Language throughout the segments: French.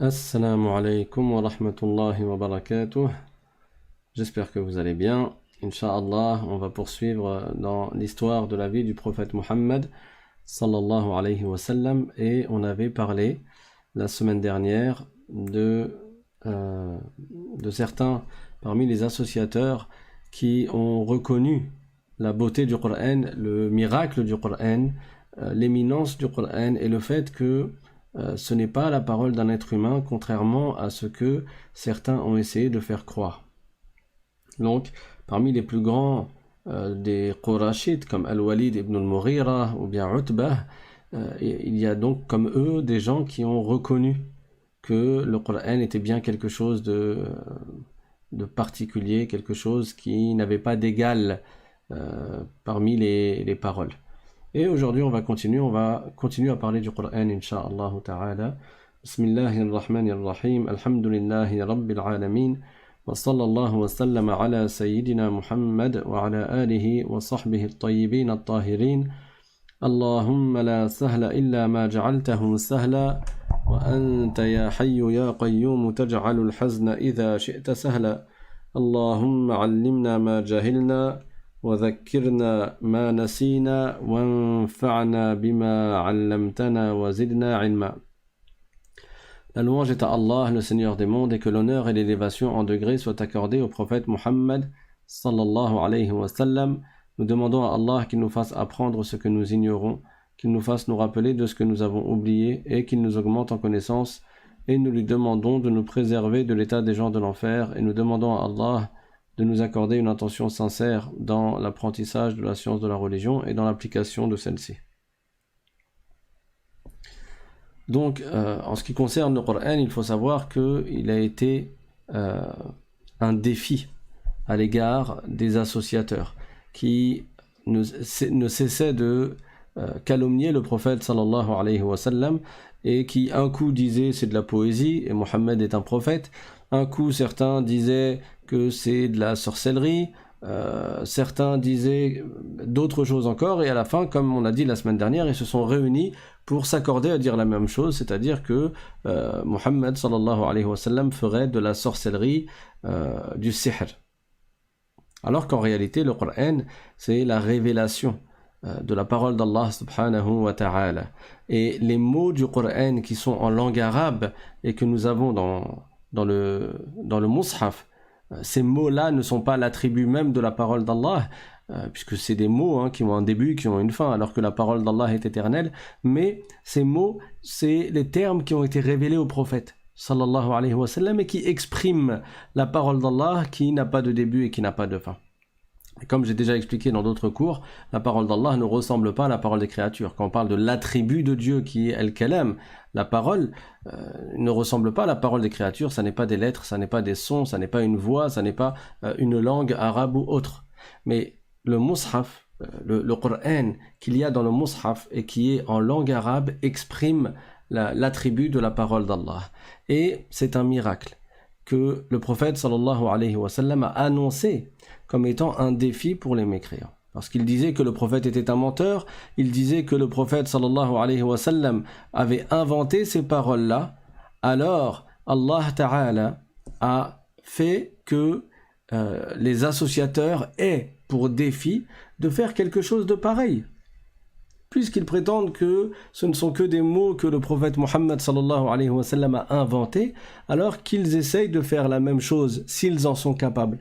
Assalamu alaikum wa rahmatullahi wa barakatuh. J'espère que vous allez bien. Inch'Allah, on va poursuivre dans l'histoire de la vie du prophète Muhammad sallallahu alayhi wa sallam, et on avait parlé la semaine dernière de certains parmi les associateurs qui ont reconnu la beauté du Coran, le miracle du Coran, l'éminence du Coran et le fait que ce n'est pas la parole d'un être humain, contrairement à ce que certains ont essayé de faire croire. Donc, parmi les plus grands des Qurashites, comme Al-Walid ibn al-Mughira ou bien Utbah, il y a donc comme eux des gens qui ont reconnu que le Coran était bien quelque chose de particulier, quelque chose qui n'avait pas d'égal parmi les paroles. Et aujourd'hui, on va continuer à parler du Coran, Inch'Allah ta'ala. Bismillahirrahmanirrahim. Alhamdulillahi Rabbil Alamin. Wa sallallahu wa sallam ala Sayyidina Muhammad wa ala alihi wa sahbihi at-tayyibin at-tahirin. Allahumma la sahla illa ma ja'altahu sahla. Wa anta ya hayyu ya qayyum taj'alu al-hazna idha shi'ta sahla. Allahumma 'allimna ma jahilna. وذكرنا ما نسينا وانفعنا بما علمتنا وزدنا علما. La louange est à Allah, le Seigneur des mondes, et que l'honneur et l'élévation en degrés soient accordés au prophète Muhammad sallallahu alayhi wa sallam. Nous demandons à Allah qu'il nous fasse apprendre ce que nous ignorons, qu'il nous fasse nous rappeler de ce que nous avons oublié et qu'il nous augmente en connaissance. Et nous lui demandons de nous préserver de l'état des gens de l'enfer, et nous demandons à Allah de nous accorder une intention sincère dans l'apprentissage de la science de la religion et dans l'application de celle-ci. Donc, en ce qui concerne le Coran, il faut savoir qu'il a été un défi à l'égard des associateurs qui ne cessaient de calomnier le prophète sallallahu alayhi wa sallam, et qui un coup disaient c'est de la poésie et Mohammed est un prophète, un coup certains disaient que c'est de la sorcellerie, certains disaient d'autres choses encore, et à la fin, comme on a dit la semaine dernière, ils se sont réunis pour s'accorder à dire la même chose, c'est-à-dire que Mohammed sallallahu alayhi wa sallam ferait de la sorcellerie, du sihr. Alors qu'en réalité, le Coran, c'est la révélation de la parole d'Allah subhanahu wa ta'ala. Et les mots du Coran qui sont en langue arabe et que nous avons dans le Mus'haf, ces mots-là ne sont pas l'attribut même de la parole d'Allah, puisque c'est des mots qui ont un début, qui ont une fin, alors que la parole d'Allah est éternelle. Mais ces mots, c'est les termes qui ont été révélés au prophète sallallahu alayhi wa sallam et qui expriment la parole d'Allah qui n'a pas de début et qui n'a pas de fin. Et comme j'ai déjà expliqué dans d'autres cours, la parole d'Allah ne ressemble pas à la parole des créatures. Quand on parle de l'attribut de Dieu qui est Al-Kalam, la parole ne ressemble pas à la parole des créatures, ça n'est pas des lettres, ça n'est pas des sons, ça n'est pas une voix, ça n'est pas une langue arabe ou autre. Mais le Mus'haf, le Coran qu'il y a dans le Mus'haf et qui est en langue arabe exprime l'attribut de la parole d'Allah. Et c'est un miracle que le prophète sallallahu alayhi wa sallam a annoncé comme étant un défi pour les mécréants. Parce qu'il disait que le prophète était un menteur, il disait que le prophète sallallahu alayhi wa sallam avait inventé ces paroles-là, alors Allah ta'ala a fait que les associateurs aient pour défi de faire quelque chose de pareil. Puisqu'ils prétendent que ce ne sont que des mots que le prophète Muhammad sallallahu alayhi wa sallam a inventés, alors qu'ils essayent de faire la même chose s'ils en sont capables.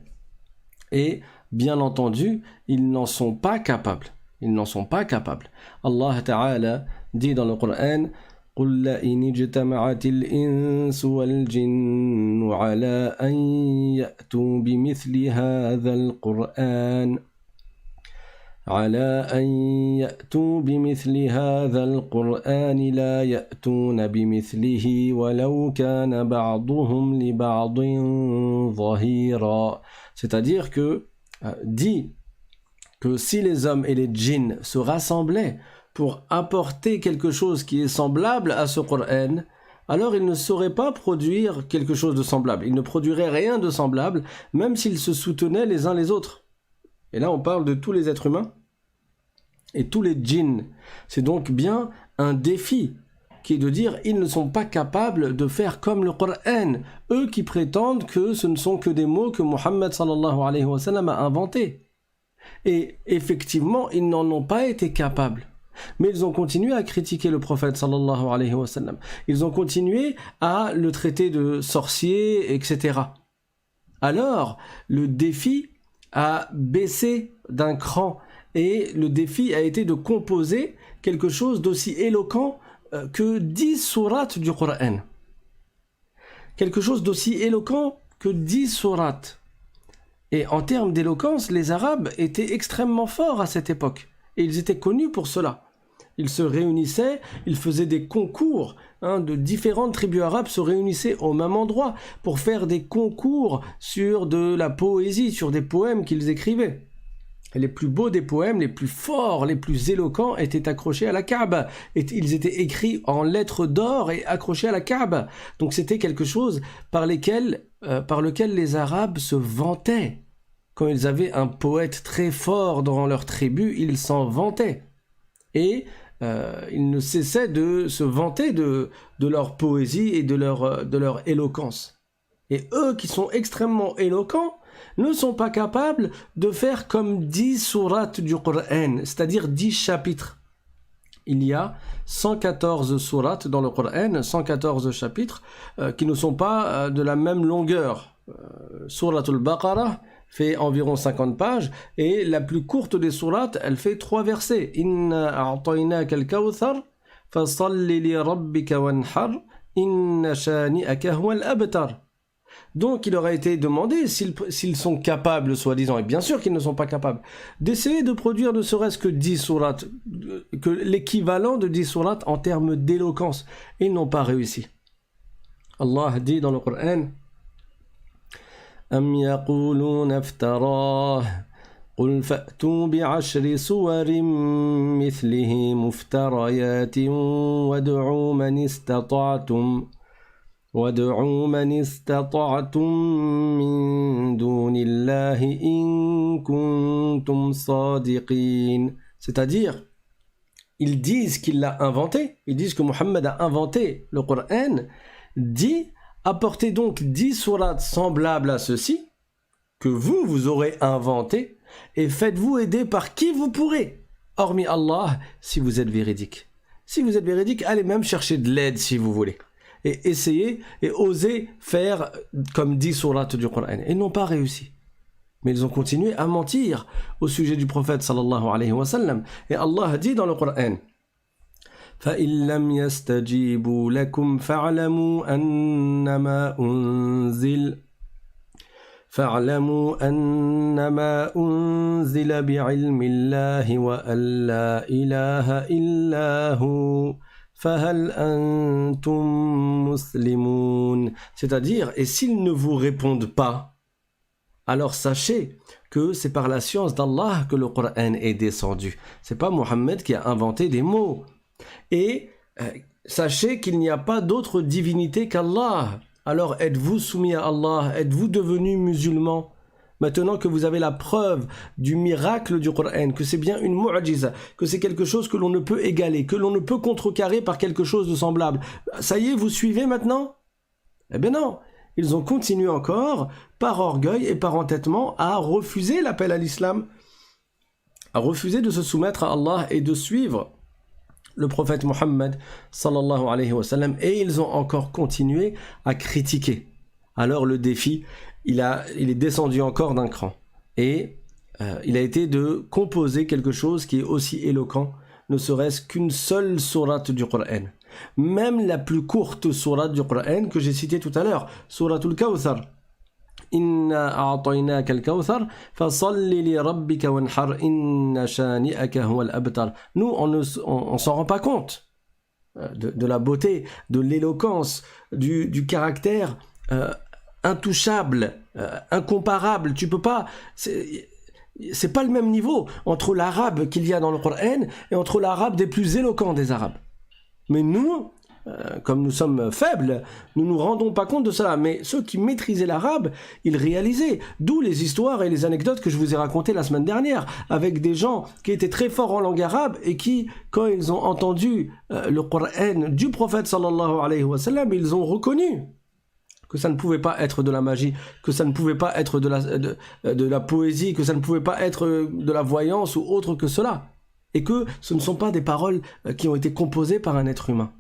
Et bien entendu, ils n'en sont pas capables. Ils n'en sont pas capables. Allah Ta'ala dit dans le Coran: قُلْ لَئِنِ اجْتَمَعَتِ الْإِنسُ وَالْجِنُّ عَلَىٰ أَن يَأْتُوا بِمِثْلِ هَذَا الْقُرْآنِ لا يأتون بمثله ولو كان بعضهم لبعض ظهيرا. C'est-à-dire que dit que si les hommes et les djinns se rassemblaient pour apporter quelque chose qui est semblable à ce Coran, alors ils ne sauraient pas produire quelque chose de semblable. Ils ne produiraient rien de semblable, même s'ils se soutenaient les uns les autres. Et là, on parle de tous les êtres humains et tous les djinns. C'est donc bien un défi qui est de dire ils ne sont pas capables de faire comme le Coran, eux qui prétendent que ce ne sont que des mots que Mohammed sallallahu alayhi wa sallam a inventés. Et effectivement, ils n'en ont pas été capables. Mais ils ont continué à critiquer le prophète sallallahu alayhi wa sallam. Ils ont continué à le traiter de sorcier, etc. Alors, le défi a baissé d'un cran et le défi a été de composer quelque chose d'aussi éloquent que 10 sourates du Coran. Quelque chose d'aussi éloquent que 10 sourates. Et en termes d'éloquence, les Arabes étaient extrêmement forts à cette époque. Et ils étaient connus pour cela. Ils se réunissaient, ils faisaient des concours. De différentes tribus arabes se réunissaient au même endroit pour faire des concours sur de la poésie, sur des poèmes qu'ils écrivaient. Et les plus beaux des poèmes, les plus forts, les plus éloquents étaient accrochés à la Kaaba. Et ils étaient écrits en lettres d'or et accrochés à la Kaaba. Donc c'était quelque chose par lequel les Arabes se vantaient. Quand ils avaient un poète très fort dans leur tribu, ils s'en vantaient. Et ils ne cessaient de se vanter de leur poésie et de leur éloquence. Et eux qui sont extrêmement éloquents ne sont pas capables de faire comme 10 sourates du Coran, c'est-à-dire 10 chapitres. Il y a 114 sourates dans le Coran, 114 chapitres qui ne sont pas de la même longueur. Souratul Baqarah fait environ 50 pages et la plus courte des sourates, elle fait 3 versets. Inna a'tainaka al-kawthar fasalli li rabbika wanhar inna shani'aka huwal abtar. Donc il aurait été demandé s'ils sont capables, soi-disant, et bien sûr qu'ils ne sont pas capables, d'essayer de produire ne serait-ce que 10 sourates, que l'équivalent de 10 sourates en termes d'éloquence. Ils n'ont pas réussi. Allah dit dans le Coran: أم يقولون افتراه قل فأتوا بعشر سور مثله مفتريات وادعوا من استطعتم من دون الله إن كنتم صادقين. C'est-à-dire, ils disent qu'il l'a inventé, ils disent que Mohammed a inventé le Coran, dit: apportez donc 10 sourates semblables à ceci, que vous aurez inventé, et faites-vous aider par qui vous pourrez, hormis Allah, si vous êtes véridique. Si vous êtes véridique, allez même chercher de l'aide si vous voulez. Et essayez et osez faire comme 10 sourates du Coran. Ils n'ont pas réussi. Mais ils ont continué à mentir au sujet du prophète sallallahu alayhi wa sallam. Et Allah dit dans le Coran: فَإِن لَّمْ يَسْتَجِيبُوا لَكُمْ فَاعْلَمُوا أَنَّمَا أُنزِلَ بِعِلْمِ اللَّهِ وَأَن لَّا إِلَٰهَ إِلَّا هُوَ فَهَلْ أَنتُم مُّسْلِمُونَ. C'est-à-dire, et s'ils ne vous répondent pas, alors sachez que c'est par la science d'Allah que le Coran est descendu. C'est pas Mohammed qui a inventé des mots. Et sachez qu'il n'y a pas d'autre divinité qu'Allah. Alors êtes-vous soumis à Allah? Êtes-vous devenus musulmans? Maintenant que vous avez la preuve du miracle du Coran, que c'est bien une mu'jiza, que c'est quelque chose que l'on ne peut égaler, que l'on ne peut contrecarrer par quelque chose de semblable, ça y est, vous suivez maintenant? Eh bien non, ils ont continué encore, par orgueil et par entêtement, à refuser l'appel à l'islam, à refuser de se soumettre à Allah et de suivre le prophète Mohammed sallallahu alayhi wa sallam, et ils ont encore continué à critiquer. Alors le défi, il est descendu encore d'un cran, et il a été de composer quelque chose qui est aussi éloquent, ne serait-ce qu'une seule sourate du Coran. Même la plus courte sourate du Coran que j'ai citée tout à l'heure, souratul Kawthar. Inna a'tainaka al-kawthar fasalli li rabbika wanhar inna shani'aka huwal abtar. Nous, on s'en rend pas compte de la beauté, de l'éloquence, du caractère intouchable, incomparable. Tu peux pas. C'est pas le même niveau entre l'arabe qu'il y a dans le Coran et entre l'arabe des plus éloquents des arabes. Mais nous, comme nous sommes faibles, nous ne nous rendons pas compte de cela. Mais ceux qui maîtrisaient l'arabe, ils réalisaient. D'où les histoires et les anecdotes que je vous ai racontées la semaine dernière, avec des gens qui étaient très forts en langue arabe et qui, quand ils ont entendu le Coran du prophète sallallahu alayhi wa sallam, ils ont reconnu que ça ne pouvait pas être de la magie, que ça ne pouvait pas être de la poésie, que ça ne pouvait pas être de la voyance ou autre que cela. Et que ce ne sont pas des paroles qui ont été composées par un être humain.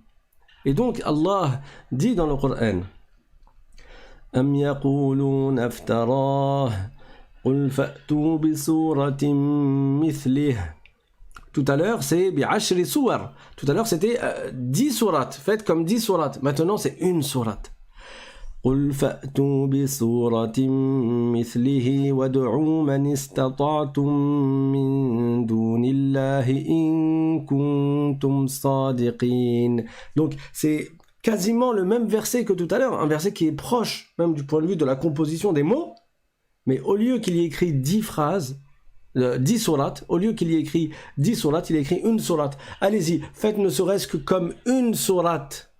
Et donc Allah dit dans le Coran Am yaquluna iftarah qul fa'tu bi suratin mithlih. Tout à l'heure c'est bi'ashri suwar. Tout à l'heure c'était 10 sourates, faites comme 10 sourates. Maintenant c'est une sourate. قل فأتوا بسورة مثله وادعوا من استطعتم من دون الله إن كنتم صادقين. Donc c'est quasiment le même verset que tout à l'heure, un verset qui est proche même du point de vue de la composition des mots, mais au lieu qu'il y ait écrit 10 phrases, 10 sourates, au lieu qu'il y ait écrit 10 sourates, il y a écrit une sourate. Allez-y, faites ne serait-ce que comme une sourate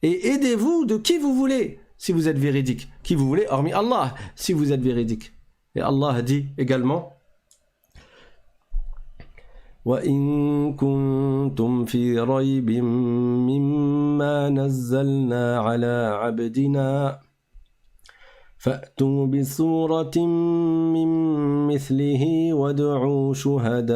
et aidez-vous de qui vous voulez. Si vous êtes véridique, qui vous voulez, hormis Allah, si vous êtes véridique. Et Allah dit également وَإِن كُنتُمْ فِي رَيْبٍ مِّمَّا نَزَّلْنَا عَلَى عَبْدِنَا فَأْتُوا بِسُورَةٍ مِّن مِّثْلِهِ وَادْعُوا شُهَدَاءَكُم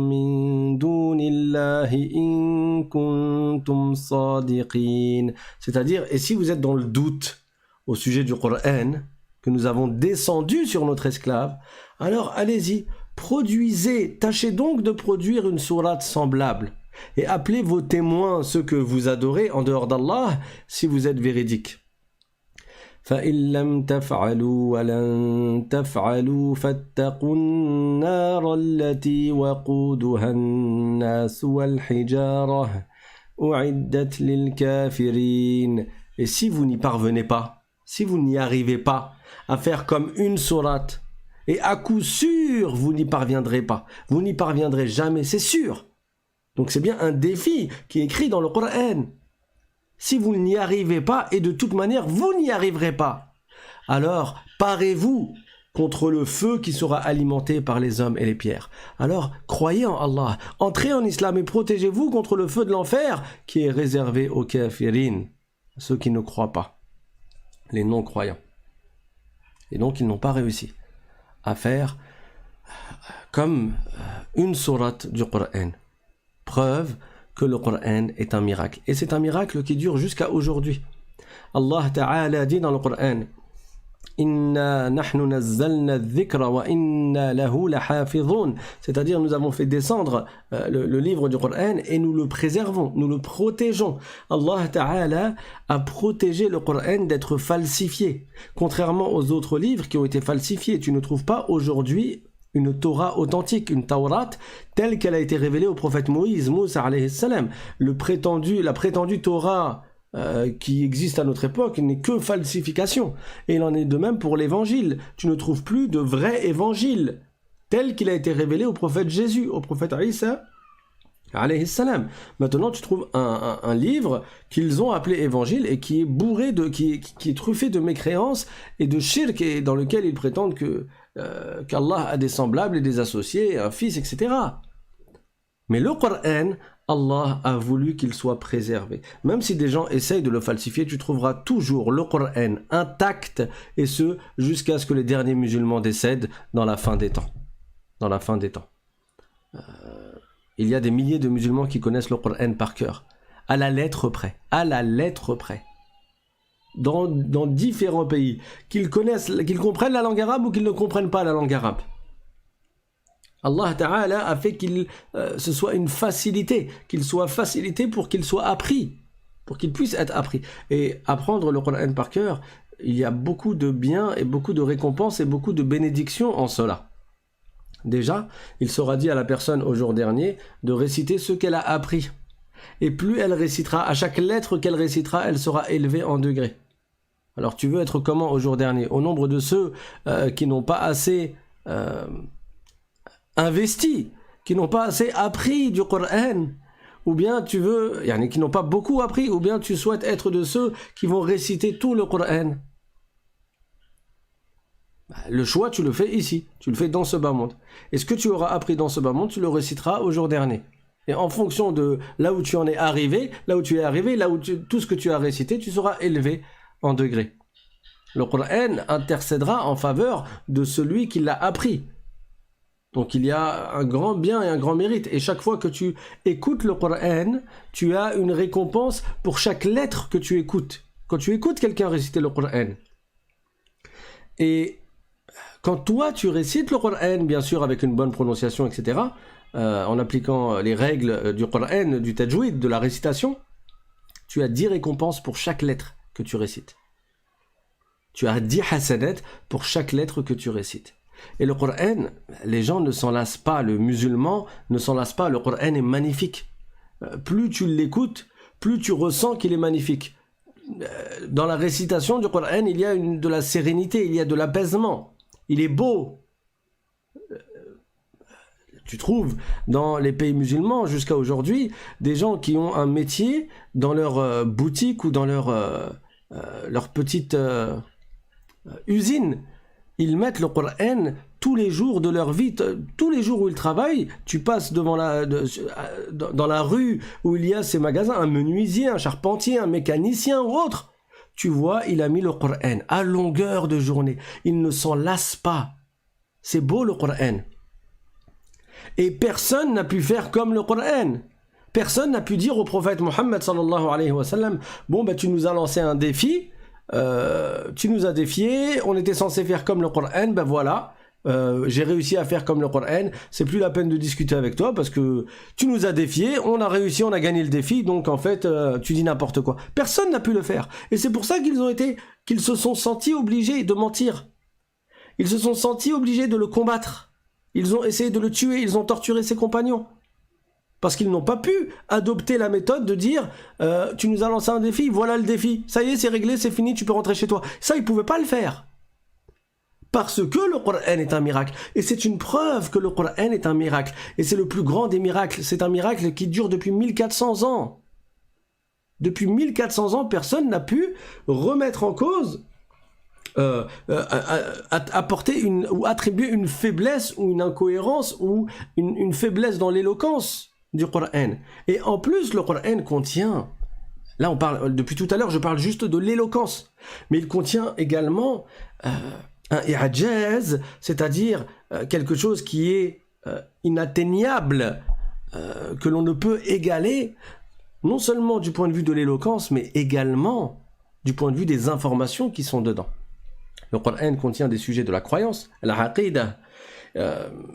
مِّن دُونِ اللَّهِ إِن كُنتُمْ صَادِقِينَ. C'est-à-dire, et si vous êtes dans le doute au sujet du Coran que nous avons descendu sur notre esclave, alors allez-y, produisez, tâchez donc de produire une sourate semblable et appelez vos témoins, ceux que vous adorez en dehors d'Allah, si vous êtes véridiques. فإن لم تفعلوا ولن تفعلوا فاتقوا النار التي وقودها الناس والحجارة أعدت للكافرين. Et si vous n'y parvenez pas, si vous n'y arrivez pas à faire comme une sourate, et à coup sûr vous n'y parviendrez pas, vous n'y parviendrez jamais, c'est sûr. Donc c'est bien un défi qui est écrit dans le Coran. Si vous n'y arrivez pas, et de toute manière, vous n'y arriverez pas, alors parez-vous contre le feu qui sera alimenté par les hommes et les pierres. Alors, croyez en Allah, entrez en islam et protégez-vous contre le feu de l'enfer qui est réservé aux kafirin, ceux qui ne croient pas, les non-croyants. Et donc, ils n'ont pas réussi à faire comme une sourate du Coran. Preuve que le Coran est un miracle. Et c'est un miracle qui dure jusqu'à aujourd'hui. Allah Ta'ala dit dans le Coran Inna nahnu nazzalna dhikra wa inna lahu lahafidhun. C'est-à-dire nous avons fait descendre le livre du Coran et nous le préservons, nous le protégeons. Allah Ta'ala a protégé le Coran d'être falsifié. Contrairement aux autres livres qui ont été falsifiés, tu ne trouves pas aujourd'hui une Torah authentique, une Taurat telle qu'elle a été révélée au prophète Moïse, Moussa alayhi salam. La prétendue Torah qui existe à notre époque n'est que falsification. Et il en est de même pour l'évangile. Tu ne trouves plus de vrai évangile tel qu'il a été révélé au prophète Jésus, au prophète Isa alayhi salam. Maintenant tu trouves un livre qu'ils ont appelé évangile et qui est bourré qui est truffé de mécréances et de shirk, et dans lequel ils prétendent qu'Allah a des semblables et des associés, un fils, etc. Mais le Coran, Allah a voulu qu'il soit préservé. Même si des gens essayent de le falsifier, tu trouveras toujours le Coran intact, et ce, jusqu'à ce que les derniers musulmans décèdent dans la fin des temps. Dans la fin des temps. Il y a des milliers de musulmans qui connaissent le Coran par cœur, à la lettre près. À la lettre près. Dans différents pays, qu'ils comprennent la langue arabe ou qu'ils ne comprennent pas la langue arabe. Allah Ta'ala a fait qu'il ce soit une facilité, qu'il soit facilité pour qu'il soit appris, pour qu'il puisse être appris. Et apprendre le Coran par cœur, il y a beaucoup de bien et beaucoup de récompenses et beaucoup de bénédictions en cela. Déjà, il sera dit à la personne au jour dernier de réciter ce qu'elle a appris. Et plus elle récitera, à chaque lettre qu'elle récitera, elle sera élevée en degrés. Alors tu veux être comment au jour dernier? Au nombre de ceux qui n'ont pas assez investi, qui n'ont pas assez appris du Coran, ou bien tu veux, yani qui n'ont pas beaucoup appris, ou bien tu souhaites être de ceux qui vont réciter tout le Coran. Le choix, tu le fais ici, tu le fais dans ce bas monde. Et ce que tu auras appris dans ce bas monde, tu le réciteras au jour dernier. Et en fonction de là où tu en es arrivé, tout ce que tu as récité, tu seras élevé en degrés. Le Coran intercédera en faveur de celui qui l'a appris. Donc il y a un grand bien et un grand mérite. Et chaque fois que tu écoutes le Coran, tu as une récompense pour chaque lettre que tu écoutes. Quand tu écoutes quelqu'un réciter le Coran, et quand toi tu récites le Coran, bien sûr avec une bonne prononciation, etc., en appliquant les règles du Coran, du tajwid, de la récitation, tu as 10 récompenses pour chaque lettre que tu récites. Tu as 10 hasanat pour chaque lettre que tu récites. Et le Coran, les gens ne s'en lassent pas, le musulman ne s'en lasse pas, le Coran est magnifique. Plus tu l'écoutes, plus tu ressens qu'il est magnifique. Dans la récitation du Coran, il y a de la sérénité, il y a de l'apaisement. Il est beau. Tu trouves dans les pays musulmans jusqu'à aujourd'hui des gens qui ont un métier dans leur boutique ou dans leur petite usine. Ils mettent le Coran tous les jours de leur vie, tous les jours où ils travaillent. Tu passes dans la rue où il y a ces magasins, un menuisier, un charpentier, un mécanicien ou autre. Tu vois, il a mis le Coran à longueur de journée. Il ne s'en lasse pas. C'est beau le Coran. Et personne n'a pu faire comme le Coran. Personne n'a pu dire au prophète Mohammed sallallahu alayhi wa sallam, bon tu nous as lancé un défi, tu nous as défié, on était censé faire comme le Coran, voilà, j'ai réussi à faire comme le Coran, c'est plus la peine de discuter avec toi parce que tu nous as défié, on a réussi, on a gagné le défi, donc en fait tu dis n'importe quoi. Personne n'a pu le faire. Et c'est pour ça qu'ils se sont sentis obligés de mentir. Ils se sont sentis obligés de le combattre. Ils ont essayé de le tuer, ils ont torturé ses compagnons. Parce qu'ils n'ont pas pu adopter la méthode de dire tu nous as lancé un défi, voilà le défi, ça y est, c'est réglé, c'est fini, tu peux rentrer chez toi. Ça, ils ne pouvaient pas le faire. Parce que le Coran est un miracle. Et c'est une preuve que le Coran est un miracle. Et c'est le plus grand des miracles. C'est un miracle qui dure depuis 1400 ans. Depuis 1400 ans, personne n'a pu remettre en cause apporter ou attribuer une faiblesse ou une incohérence ou une faiblesse dans l'éloquence du Coran. Et en plus, le Coran contient, là on parle, depuis tout à l'heure je parle juste de l'éloquence, mais il contient également un i'jaz, c'est-à-dire quelque chose qui est inatteignable, que l'on ne peut égaler, non seulement du point de vue de l'éloquence, mais également du point de vue des informations qui sont dedans. Le Coran contient des sujets de la croyance, la aqidah.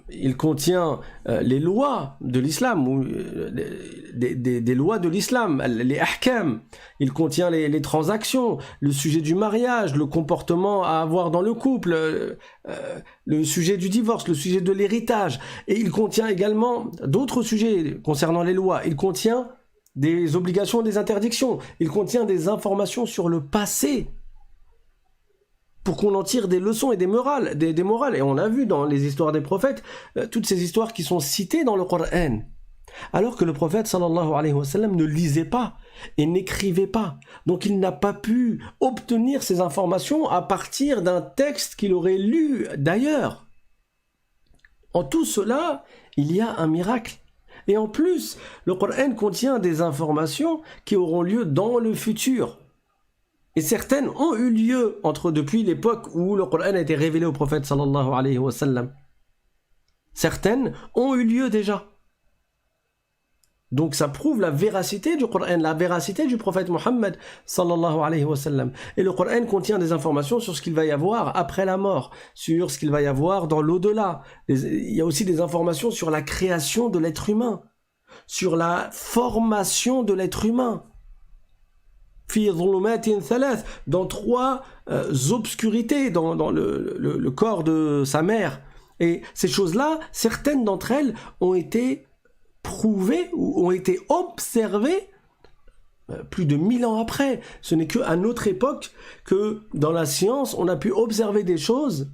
Il contient les lois de l'islam, ou des lois de l'islam, les ahkam. Il contient les transactions, le sujet du mariage, le comportement à avoir dans le couple, le sujet du divorce, le sujet de l'héritage. Et il contient également d'autres sujets concernant les lois. Il contient des obligations et des interdictions. Il contient des informations sur le passé, pour qu'on en tire des leçons et des morales. Et on a vu dans les histoires des prophètes, toutes ces histoires qui sont citées dans le Coran. Alors que le prophète sallallahu alayhi wa sallam ne lisait pas et n'écrivait pas. Donc il n'a pas pu obtenir ces informations à partir d'un texte qu'il aurait lu d'ailleurs. En tout cela, il y a un miracle. Et en plus, le Coran contient des informations qui auront lieu dans le futur. Et certaines ont eu lieu depuis l'époque où le Coran a été révélé au prophète sallallahu alayhi wa sallam. Certaines ont eu lieu déjà. Donc ça prouve la véracité du Coran, la véracité du prophète Mohammed sallallahu alayhi wa sallam. Et le Coran contient des informations sur ce qu'il va y avoir après la mort, sur ce qu'il va y avoir dans l'au-delà. Il y a aussi des informations sur la création de l'être humain, sur la formation de l'être humain. Dans 3 obscurités dans le corps de sa mère. Et ces choses-là, certaines d'entre elles ont été prouvées ou ont été observées plus de 1000 ans après. Ce n'est qu'à notre époque que dans la science, on a pu observer des choses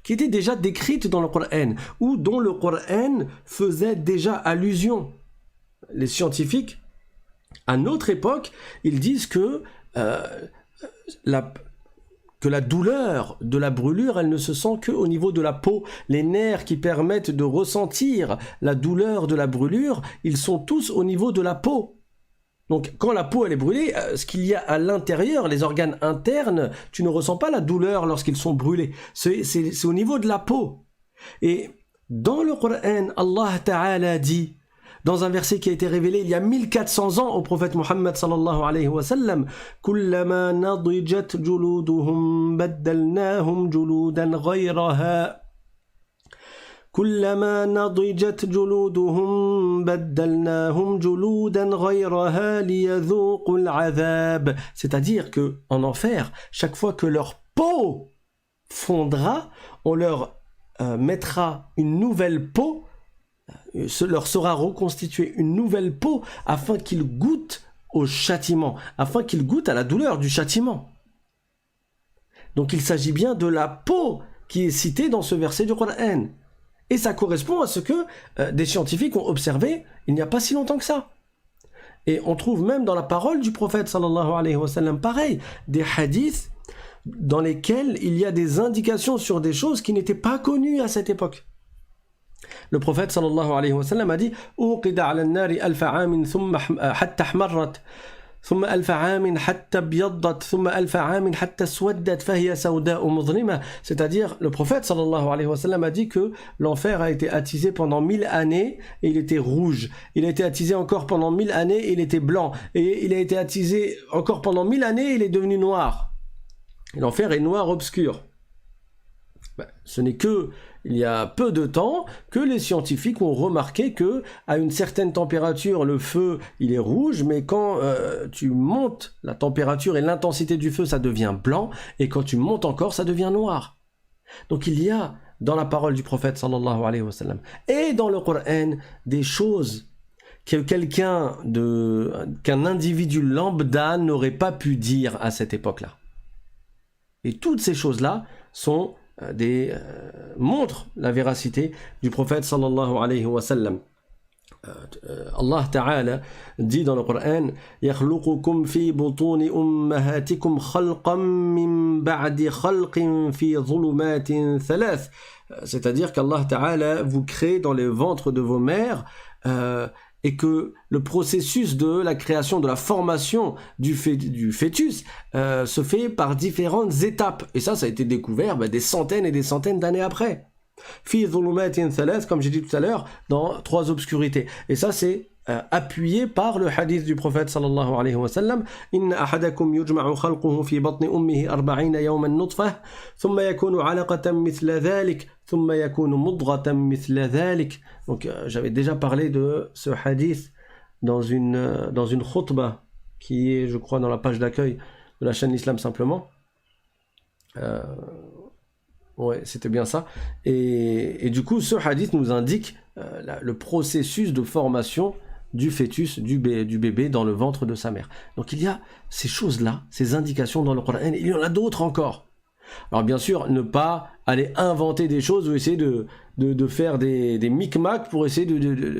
qui étaient déjà décrites dans le Coran ou dont le Coran faisait déjà allusion. les scientifiques, à notre époque, ils disent que la douleur de la brûlure, elle ne se sent qu'au niveau de la peau. Les nerfs qui permettent de ressentir la douleur de la brûlure, ils sont tous au niveau de la peau. Donc quand la peau elle est brûlée, ce qu'il y a à l'intérieur, les organes internes, tu ne ressens pas la douleur lorsqu'ils sont brûlés. C'est au niveau de la peau. Et dans le Coran, Allah Ta'ala dit, dans un verset qui a été révélé il y a 1400 ans au prophète Muhammad sallallahu alayhi wa sallam, كُلَّمَا نَضِجَتْ جُلُودُهُمْ بَدَّلْنَاهُمْ جُلُودًا غَيْرَهَا كُلَّمَا نَضِجَتْ جُلُودُهُمْ بَدَّلْنَاهُمْ جُلُودًا غَيْرَهَا لِيَذُوقُوا الْعَذَابَ. C'est-à-dire que en enfer, chaque fois que leur peau fondra, on leur mettra une nouvelle peau, leur sera reconstituée une nouvelle peau afin qu'ils goûtent au châtiment, afin qu'ils goûtent à la douleur du châtiment. Donc il s'agit bien de la peau qui est citée dans ce verset du Coran. Et ça correspond à ce que des scientifiques ont observé il n'y a pas si longtemps que ça. Et on trouve même dans la parole du prophète sallallahu alayhi wa sallam, pareil, des hadiths dans lesquels il y a des indications sur des choses qui n'étaient pas connues à cette époque. Le prophète sallallahu alayhi wa sallam a dit أوقد على النار 1000 عام ثم حتى احمرت ثم 1000 عام حتى ابيضت ثم 1000 عام حتى اسودت فهي سوداء مظلمة. C'est-à-dire, le prophète sallallahu alayhi wa sallam a dit que l'enfer a été attisé pendant 1000 années et il était rouge. Il a été attisé encore pendant 1000 années et il était blanc. Et il a été attisé encore pendant 1000 années et il est devenu noir. Et l'enfer est noir obscur. Ce n'est que il y a peu de temps que les scientifiques ont remarqué que à une certaine température le feu il est rouge, mais quand tu montes la température et l'intensité du feu ça devient blanc, et quand tu montes encore ça devient noir. Donc il y a dans la parole du prophète sallallahu alayhi wa sallam et dans le Coran des choses que qu'un individu lambda n'aurait pas pu dire à cette époque-là. Et toutes ces choses-là sont montrent la véracité du prophète sallallahu alayhi wa sallam. Allah Ta'ala dit dans le Coran يَخْلُقُكُمْ فِي بُطُونِ أُمَّهَاتِكُمْ خَلْقًا مِّن بَعْدِ خَلْقٍ فِي ظُلُمَاتٍ ثَلَاثٍ. C'est-à-dire qu'Allah Ta'ala vous crée dans les ventres de vos mères et que le processus de la création, de la formation du fœtus se fait par différentes étapes. Et ça a été découvert des centaines et des centaines d'années après. Fi dhulumatin thalath, comme j'ai dit tout à l'heure, dans 3 obscurités. Et ça c'est appuyé par le hadith du prophète sallallahu alayhi wa sallam. Inna ahadakum yujma'u khalquhu fi batni ummihi 40 yawman nutfah, thumma yakunu 'alaqatan mithla dhalik, thumma yakunu mudghatan mithla dhalik. Donc j'avais déjà parlé de ce hadith dans une khutbah qui est, je crois, dans la page d'accueil de la chaîne Islam Simplement. Ouais, c'était bien ça. Et du coup, ce hadith nous indique le processus de formation du fœtus, du bébé dans le ventre de sa mère. Donc il y a ces choses-là, ces indications dans le Coran, et il y en a d'autres encore. Alors bien sûr, ne pas aller inventer des choses ou essayer de faire des micmacs pour essayer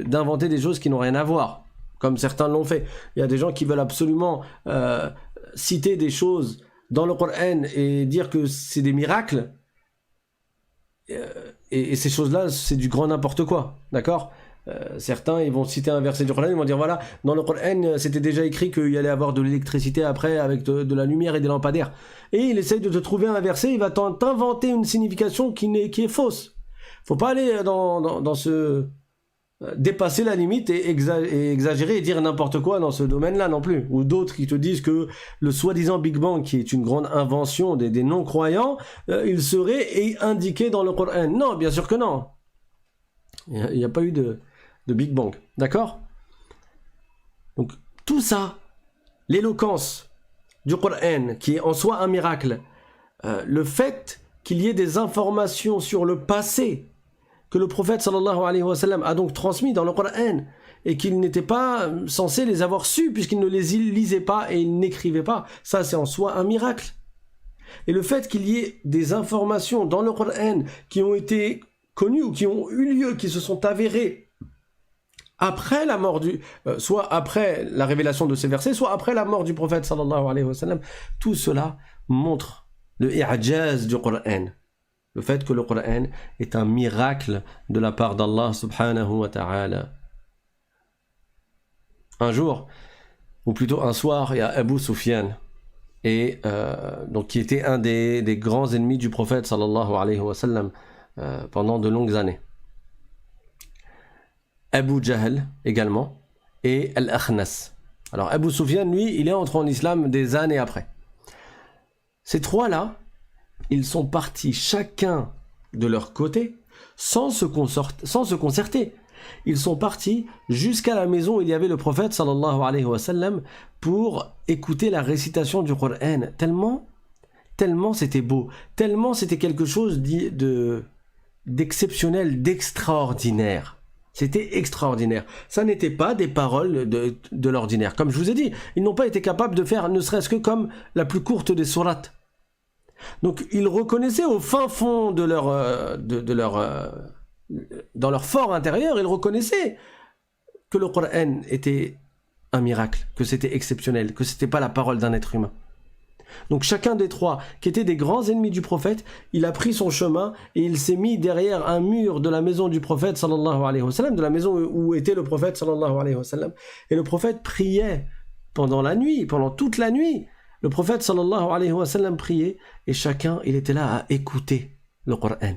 d'inventer des choses qui n'ont rien à voir, comme certains l'ont fait. Il y a des gens qui veulent absolument citer des choses dans le Coran et dire que c'est des miracles, et ces choses-là, c'est du grand n'importe quoi, d'accord ? Certains ils vont citer un verset du Coran, ils vont dire voilà, dans le Coran c'était déjà écrit qu'il y allait avoir de l'électricité après avec de la lumière et des lampadaires, et il essaye de te trouver un verset, il va t'inventer une signification qui est fausse. Faut pas aller dans ce dépasser la limite et exagérer et dire n'importe quoi dans ce domaine-là non plus. Ou d'autres qui te disent que le soi-disant Big Bang, qui est une grande invention des non-croyants, il serait indiqué dans le Coran. Non, bien sûr que non. Il n'y a pas eu de Big Bang. D'accord ? Donc, tout ça, l'éloquence du Coran, qui est en soi un miracle, le fait qu'il y ait des informations sur le passé, que le prophète sallallahu alayhi wa sallam a donc transmis dans le Coran, et qu'il n'était pas censé les avoir su, puisqu'il ne les lisait pas et il n'écrivait pas, ça c'est en soi un miracle. Et le fait qu'il y ait des informations dans le Coran qui ont été connues ou qui ont eu lieu, qui se sont avérées après la mort soit après la révélation de ces versets, soit après la mort du prophète sallallahu alayhi wa sallam. Tout cela montre le i'jaz du Coran. Le fait que le Coran est un miracle de la part d'Allah subhanahu wa ta'ala. Un jour, ou plutôt un soir, il y a Abu Sufyan, donc qui était un des grands ennemis du prophète sallallahu alayhi wa sallam pendant de longues années. Abu Jahl également, et Al-Akhnas. Alors Abu Sufyan, lui, il est entré en islam des années après. Ces trois-là, ils sont partis chacun de leur côté sans se concerter. Ils sont partis jusqu'à la maison où il y avait le prophète sallallahu alayhi wa sallam pour écouter la récitation du Coran. Tellement c'était beau, tellement c'était quelque chose d'exceptionnel, d'extraordinaire. C'était extraordinaire. Ça n'était pas des paroles de l'ordinaire. Comme je vous ai dit, ils n'ont pas été capables de faire ne serait-ce que comme la plus courte des sourates. Donc ils reconnaissaient au fin fond de dans leur fort intérieur, ils reconnaissaient que le Coran était un miracle, que c'était exceptionnel, que c'était pas la parole d'un être humain. Donc chacun des trois, qui étaient des grands ennemis du prophète, il a pris son chemin et il s'est mis derrière un mur de la maison du prophète sallallahu alayhi wa sallam, de la maison où était le prophète sallallahu alayhi wa sallam. Et le prophète priait pendant la nuit, pendant toute la nuit. Le prophète sallallahu alayhi wa sallam priait et chacun, il était là à écouter le Coran.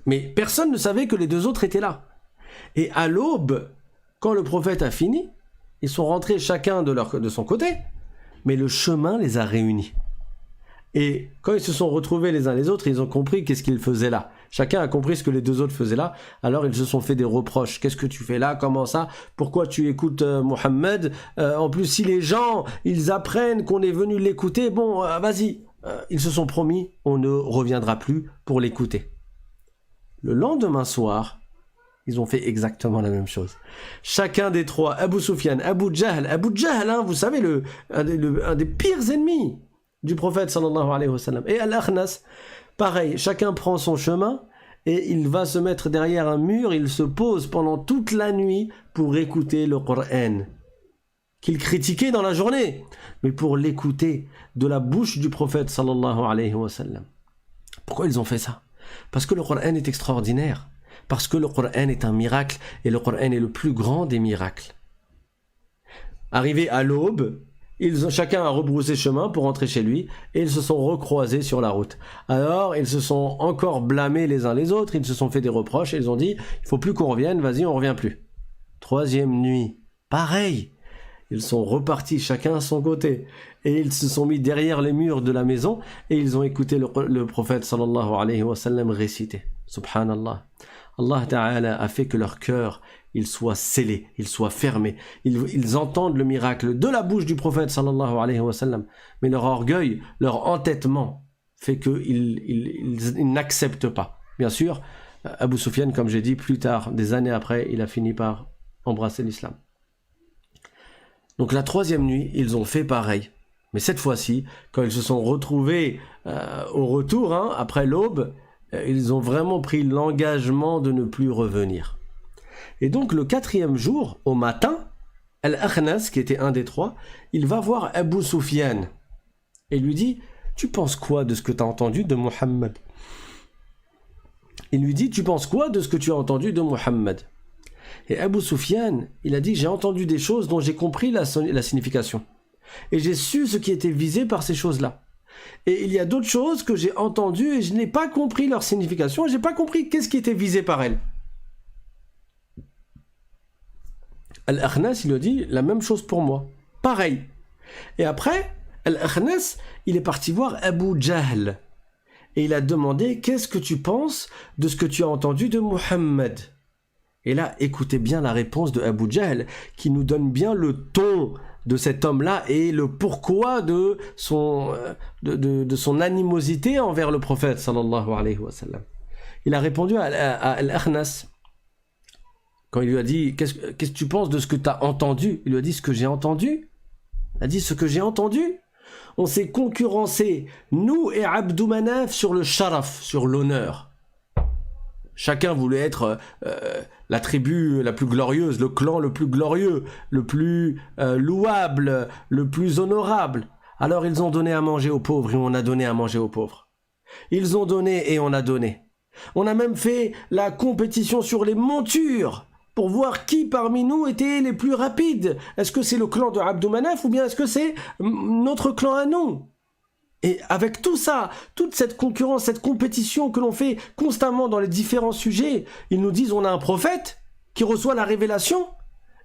Mais personne ne savait que les deux autres étaient là. Et à l'aube, quand le prophète a fini, ils sont rentrés chacun de son côté, mais le chemin les a réunis. Et quand ils se sont retrouvés les uns les autres, ils ont compris qu'est-ce qu'ils faisaient là. Chacun a compris ce que les deux autres faisaient là. Alors ils se sont fait des reproches. Qu'est-ce que tu fais là? Comment ça? Pourquoi tu écoutes Mohammed? En plus, si les gens, ils apprennent qu'on est venu l'écouter, bon, vas-y. Ils se sont promis, on ne reviendra plus pour l'écouter. Le lendemain soir, ils ont fait exactement la même chose. Chacun des trois, Abu Sufyan, Abu Jahl, hein, vous savez, un des pires ennemis du prophète sallallahu alayhi wa sallam. Et Al-Akhnas, pareil, chacun prend son chemin et il va se mettre derrière un mur, il se pose pendant toute la nuit pour écouter le Coran, qu'il critiquait dans la journée, mais pour l'écouter de la bouche du prophète sallallahu alayhi wa sallam. Pourquoi ils ont fait ça? Parce que le Coran est extraordinaire. Parce que le Coran est un miracle et le Coran est le plus grand des miracles. Arrivé à l'aube, chacun a rebroussé chemin pour rentrer chez lui et ils se sont recroisés sur la route. Alors ils se sont encore blâmés les uns les autres, ils se sont fait des reproches et ils ont dit il faut plus qu'on revienne, vas-y on revient plus. Troisième nuit, pareil. Ils sont repartis chacun à son côté et ils se sont mis derrière les murs de la maison et ils ont écouté le prophète sallallahu alayhi wa sallam réciter. Subhanallah. Allah Ta'ala a fait que leur cœur, il soit scellé, il soit fermé. Ils entendent le miracle de la bouche du prophète sallallahu alayhi wa sallam. Mais leur orgueil, leur entêtement fait qu'ils n'acceptent pas. Bien sûr, Abu Sufyan, comme j'ai dit plus tard, des années après, il a fini par embrasser l'islam. Donc la troisième nuit, ils ont fait pareil. Mais cette fois-ci, quand ils se sont retrouvés au retour, après l'aube, ils ont vraiment pris l'engagement de ne plus revenir. Et donc le quatrième jour, au matin, Al-Akhnas, qui était un des trois, il va voir Abu Sufyan et lui dit « Tu penses quoi de ce que tu as entendu de Mohammed ?» Il lui dit « Tu penses quoi de ce que tu as entendu de Mohammed ?» Et Abu Sufyan, il a dit « J'ai entendu des choses dont j'ai compris la signification. Et j'ai su ce qui était visé par ces choses-là. Et il y a d'autres choses que j'ai entendues et je n'ai pas compris leur signification et je n'ai pas compris qu'est-ce qui était visé par elles. » Al-Akhnas, il lui a dit la même chose pour moi. Pareil. Et après, Al-Akhnas, il est parti voir Abu Jahl. Et il a demandé qu'est-ce que tu penses de ce que tu as entendu de Mohammed. Et là, écoutez bien la réponse de Abu Jahl qui nous donne bien le ton de cet homme-là et le pourquoi de son animosité envers le prophète sallallahu alayhi wa sallam. Il a répondu à Al-Akhnas quand il lui a dit qu'est-ce que tu penses de ce que tu as entendu. Il lui a dit ce que j'ai entendu. Il a dit ce que j'ai entendu. On s'est concurrencé, nous et Abdou Manaf, sur le sharaf, sur l'honneur. Chacun voulait être la tribu la plus glorieuse, le clan le plus glorieux, le plus louable, le plus honorable. Alors ils ont donné à manger aux pauvres et on a donné à manger aux pauvres. Ils ont donné et on a donné. On a même fait la compétition sur les montures pour voir qui parmi nous était les plus rapides. Est-ce que c'est le clan de Abdou Manaf ou bien est-ce que c'est notre clan à nous? Et avec tout ça, toute cette concurrence, cette compétition que l'on fait constamment dans les différents sujets, ils nous disent on a un prophète qui reçoit la révélation.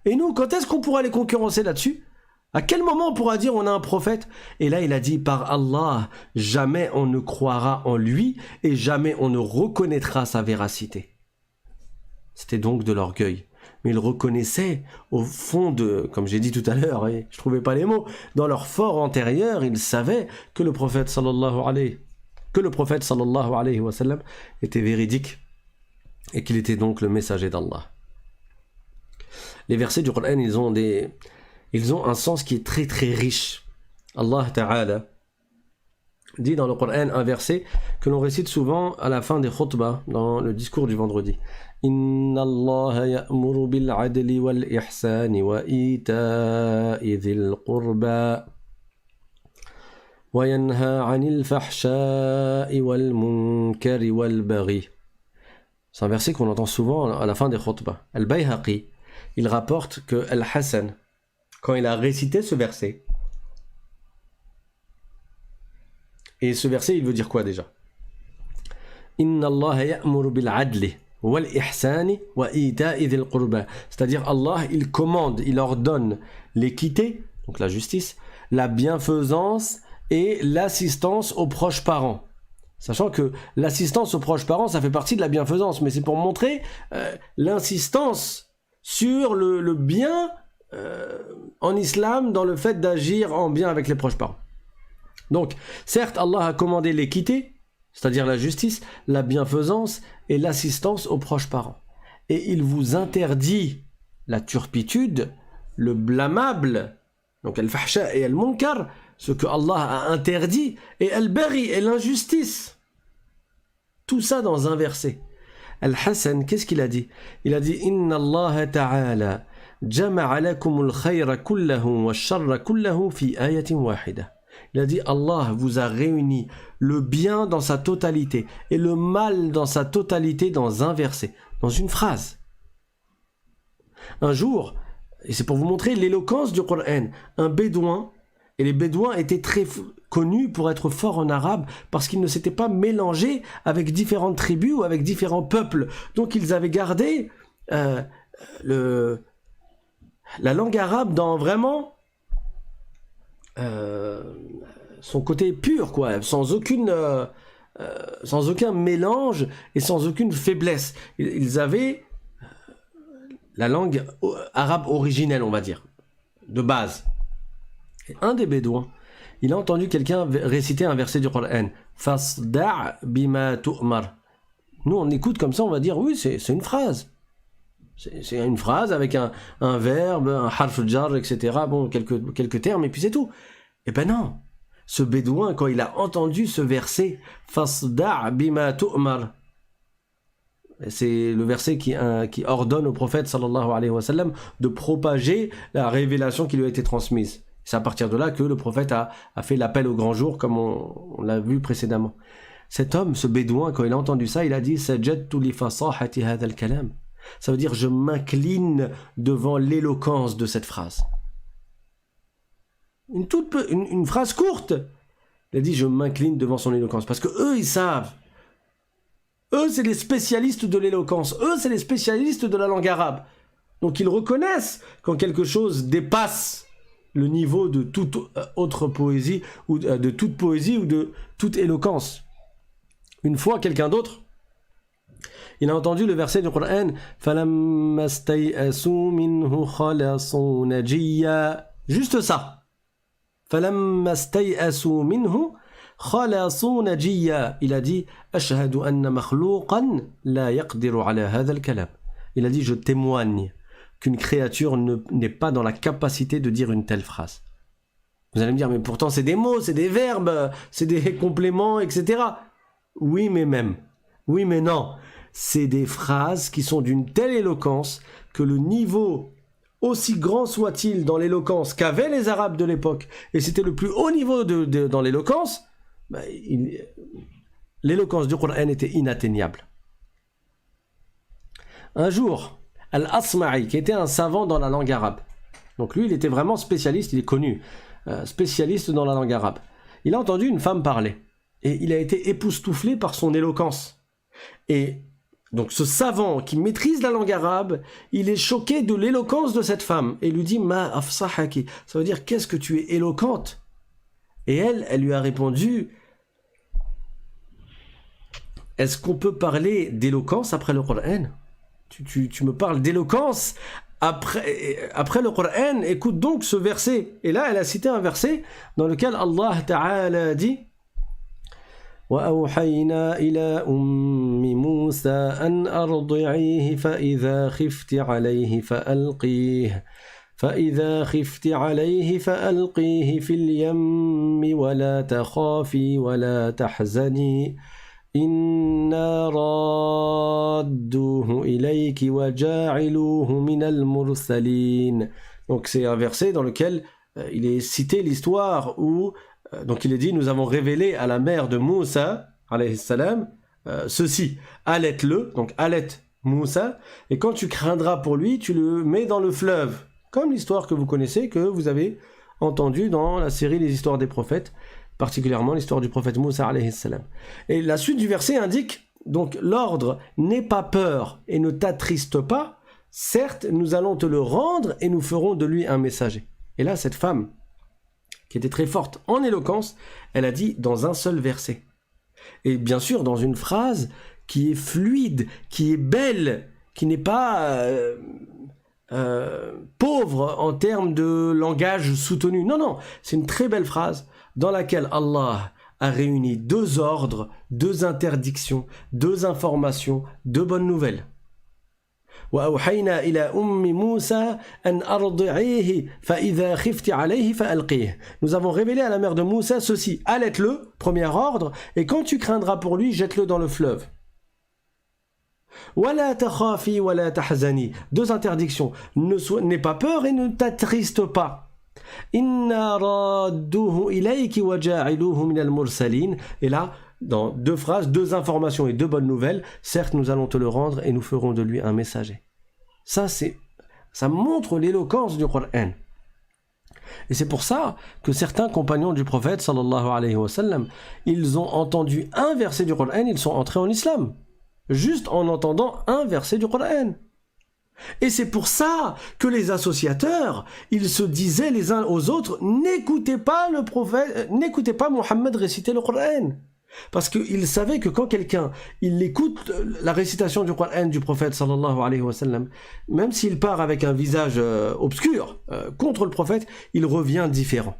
Et nous, quand est-ce qu'on pourra les concurrencer là-dessus? À quel moment on pourra dire on a un prophète? Et là, il a dit par Allah, jamais on ne croira en lui et jamais on ne reconnaîtra sa véracité. C'était donc de l'orgueil. Mais ils reconnaissaient au fond de, comme j'ai dit tout à l'heure, et je trouvais pas les mots, dans leur fort antérieur, ils savaient que le prophète sallallahu alayhi wa sallam était véridique et qu'il était donc le messager d'Allah. Les versets du Coran, ils ont un sens qui est très très riche. Allah Ta'ala dit dans le Coran un verset que l'on récite souvent à la fin des khutbahs, dans le discours du vendredi. Inna Allah ya'muru bil adli wal ihsani wa ita'i dhil qurba wa yanha 'anil fahsha'i wal munkari wal baghi. C'est un verset qu'on entend souvent à la fin des khutbahs. Al-Bayhaqi, il rapporte que Al-Hassan, quand il a récité ce verset, et ce verset, il veut dire quoi déjà? Inna Allah ya'muru bil adli wal ihsani wa ita'i dhil qurba. C'est-à-dire Allah, il commande, il ordonne l'équité, donc la justice, la bienfaisance et l'assistance aux proches parents. Sachant que l'assistance aux proches parents, ça fait partie de la bienfaisance, mais c'est pour montrer l'insistance sur le bien en islam dans le fait d'agir en bien avec les proches parents. Donc, certes, Allah a commandé l'équité, c'est-à-dire la justice, la bienfaisance et l'assistance aux proches parents. Et il vous interdit la turpitude, le blâmable, donc al-fahsha et al-munkar, ce que Allah a interdit, et al-bari et l'injustice. Tout ça dans un verset. Al-Hassan, qu'est-ce qu'il a dit? Il a dit « Inna Allah ta'ala jama'a lakumul khayra kullahu wa sharra kullahu fi ayatin wahida » Il a dit Allah vous a réuni le bien dans sa totalité et le mal dans sa totalité dans un verset, dans une phrase. Un jour, et c'est pour vous montrer l'éloquence du Coran, un bédouin, et les bédouins étaient très connus pour être forts en arabe parce qu'ils ne s'étaient pas mélangés avec différentes tribus ou avec différents peuples. Donc ils avaient gardé la langue arabe dans vraiment son côté pur, quoi, sans aucun mélange et sans aucune faiblesse. Ils avaient la langue arabe originelle, on va dire, de base. Et un des bédouins, il a entendu quelqu'un réciter un verset du Coran. Fasda' bima tu'mar. Nous, on écoute comme ça, on va dire, oui, c'est une phrase. C'est une phrase avec un verbe, un harf jar, etc. Bon, quelques termes, et puis c'est tout. Eh ben non. Ce bédouin, quand il a entendu ce verset, Fasda' bima tu'mar, c'est le verset qui ordonne au prophète sallallahu alayhi wa sallam de propager la révélation qui lui a été transmise. C'est à partir de là que le prophète a fait l'appel au grand jour, comme on l'a vu précédemment. Cet homme, ce bédouin, quand il a entendu ça, il a dit Sajadtu li fasahati hadha al-kalam. Ça veut dire je m'incline devant l'éloquence de cette phrase. Une phrase courte. Il a dit je m'incline devant son éloquence. Parce que eux, ils savent. Eux, c'est les spécialistes de l'éloquence. Eux, c'est les spécialistes de la langue arabe. Donc ils reconnaissent quand quelque chose dépasse le niveau de toute autre poésie, ou de toute poésie, ou de toute éloquence. Une fois, quelqu'un d'autre, il a entendu le verset du Coran فَلَمَّا اسْتَيْأَسُوا مِنْهُ خَلَصُوا نَجِيًّا. Juste ça. فَلَمَّا اسْتَيْأَسُوا مِنْهُ خَلَصُوا نَجِيًّا. Il a dit أَشْهَدُ أَنَّ مَخْلُوقًا لَا يَقْدِرُ عَلَى هَذَا الْكَلَامِ. Il a dit je témoigne qu'une créature n'est pas dans la capacité de dire une telle phrase. Vous allez me dire mais pourtant c'est des mots, c'est des verbes, c'est des compléments, etc. Oui mais même. Oui mais non. c'est des phrases qui sont d'une telle éloquence que le niveau, aussi grand soit-il dans l'éloquence qu'avaient les Arabes de l'époque, et c'était le plus haut niveau dans l'éloquence, l'éloquence du Coran était inatteignable. Un jour, Al-Asma'i, qui était un savant dans la langue arabe, donc lui il était vraiment spécialiste, il est connu, spécialiste dans la langue arabe, il a entendu une femme parler, et il a été époustouflé par son éloquence. Et donc ce savant qui maîtrise la langue arabe, il est choqué de l'éloquence de cette femme, et lui dit « Ma afsahaki », ça veut dire « Qu'est-ce que tu es éloquente ?» Et elle lui a répondu « Est-ce qu'on peut parler d'éloquence après le Coran ? Tu me parles d'éloquence après le Coran, écoute donc ce verset. » Et là, elle a cité un verset dans lequel Allah Ta'ala dit وأوحينا إلى أم موسى أن أرضعيه فإذا خفت عليه فألقيه في اليم ولا تخافي ولا تحزني إنا رادوه إليك وجاعلوه من المرسلين. Donc c'est un verset dans lequel il est cité l'histoire où donc il est dit, nous avons révélé à la mère de Moussa, alayhi salam, ceci, allaite-le, donc allaite Moussa, et quand tu craindras pour lui, tu le mets dans le fleuve, comme l'histoire que vous connaissez, que vous avez entendue dans la série Les histoires des prophètes, particulièrement l'histoire du prophète Moussa, alayhi salam. Et la suite du verset indique, donc l'ordre, n'aie pas peur et ne t'attriste pas, certes, nous allons te le rendre et nous ferons de lui un messager. Et là, cette femme, qui était très forte en éloquence, elle a dit dans un seul verset. Et bien sûr, dans une phrase qui est fluide, qui est belle, qui n'est pas pauvre en termes de langage soutenu. Non, non, c'est une très belle phrase dans laquelle Allah a réuni 2 ordres, 2 interdictions, 2 informations, 2 bonnes nouvelles. وأوحينا إلى أم موسى أن أرضعيه فإذا خفت عليه فألقيه. Nous avons révélé à la mère de Moussa ceci, allaite-le, premier ordre, et quand tu craindras pour lui, jette-le dans le fleuve. ولا تخافي ولا تحزني. 2 interdictions, n'aie pas peur et ne t'attriste pas. إنا رادوه إليك وجاعلوه من المرسلين. Et là, dans 2 phrases, 2 informations et 2 bonnes nouvelles, certes nous allons te le rendre et nous ferons de lui un messager. Ça montre l'éloquence du Coran. Et c'est pour ça que certains compagnons du prophète sallallahu alayhi wa sallam, ils ont entendu un verset du Coran, ils sont entrés en islam, juste en entendant un verset du Coran. Et c'est pour ça que les associateurs, ils se disaient les uns aux autres, n'écoutez pas le prophète, n'écoutez pas Mohammed réciter le Coran. Parce qu'ils savaient que quand quelqu'un, il écoute la récitation du Coran du prophète sallallahu alayhi wa sallam, même s'il part avec un visage obscur contre le prophète, il revient différent.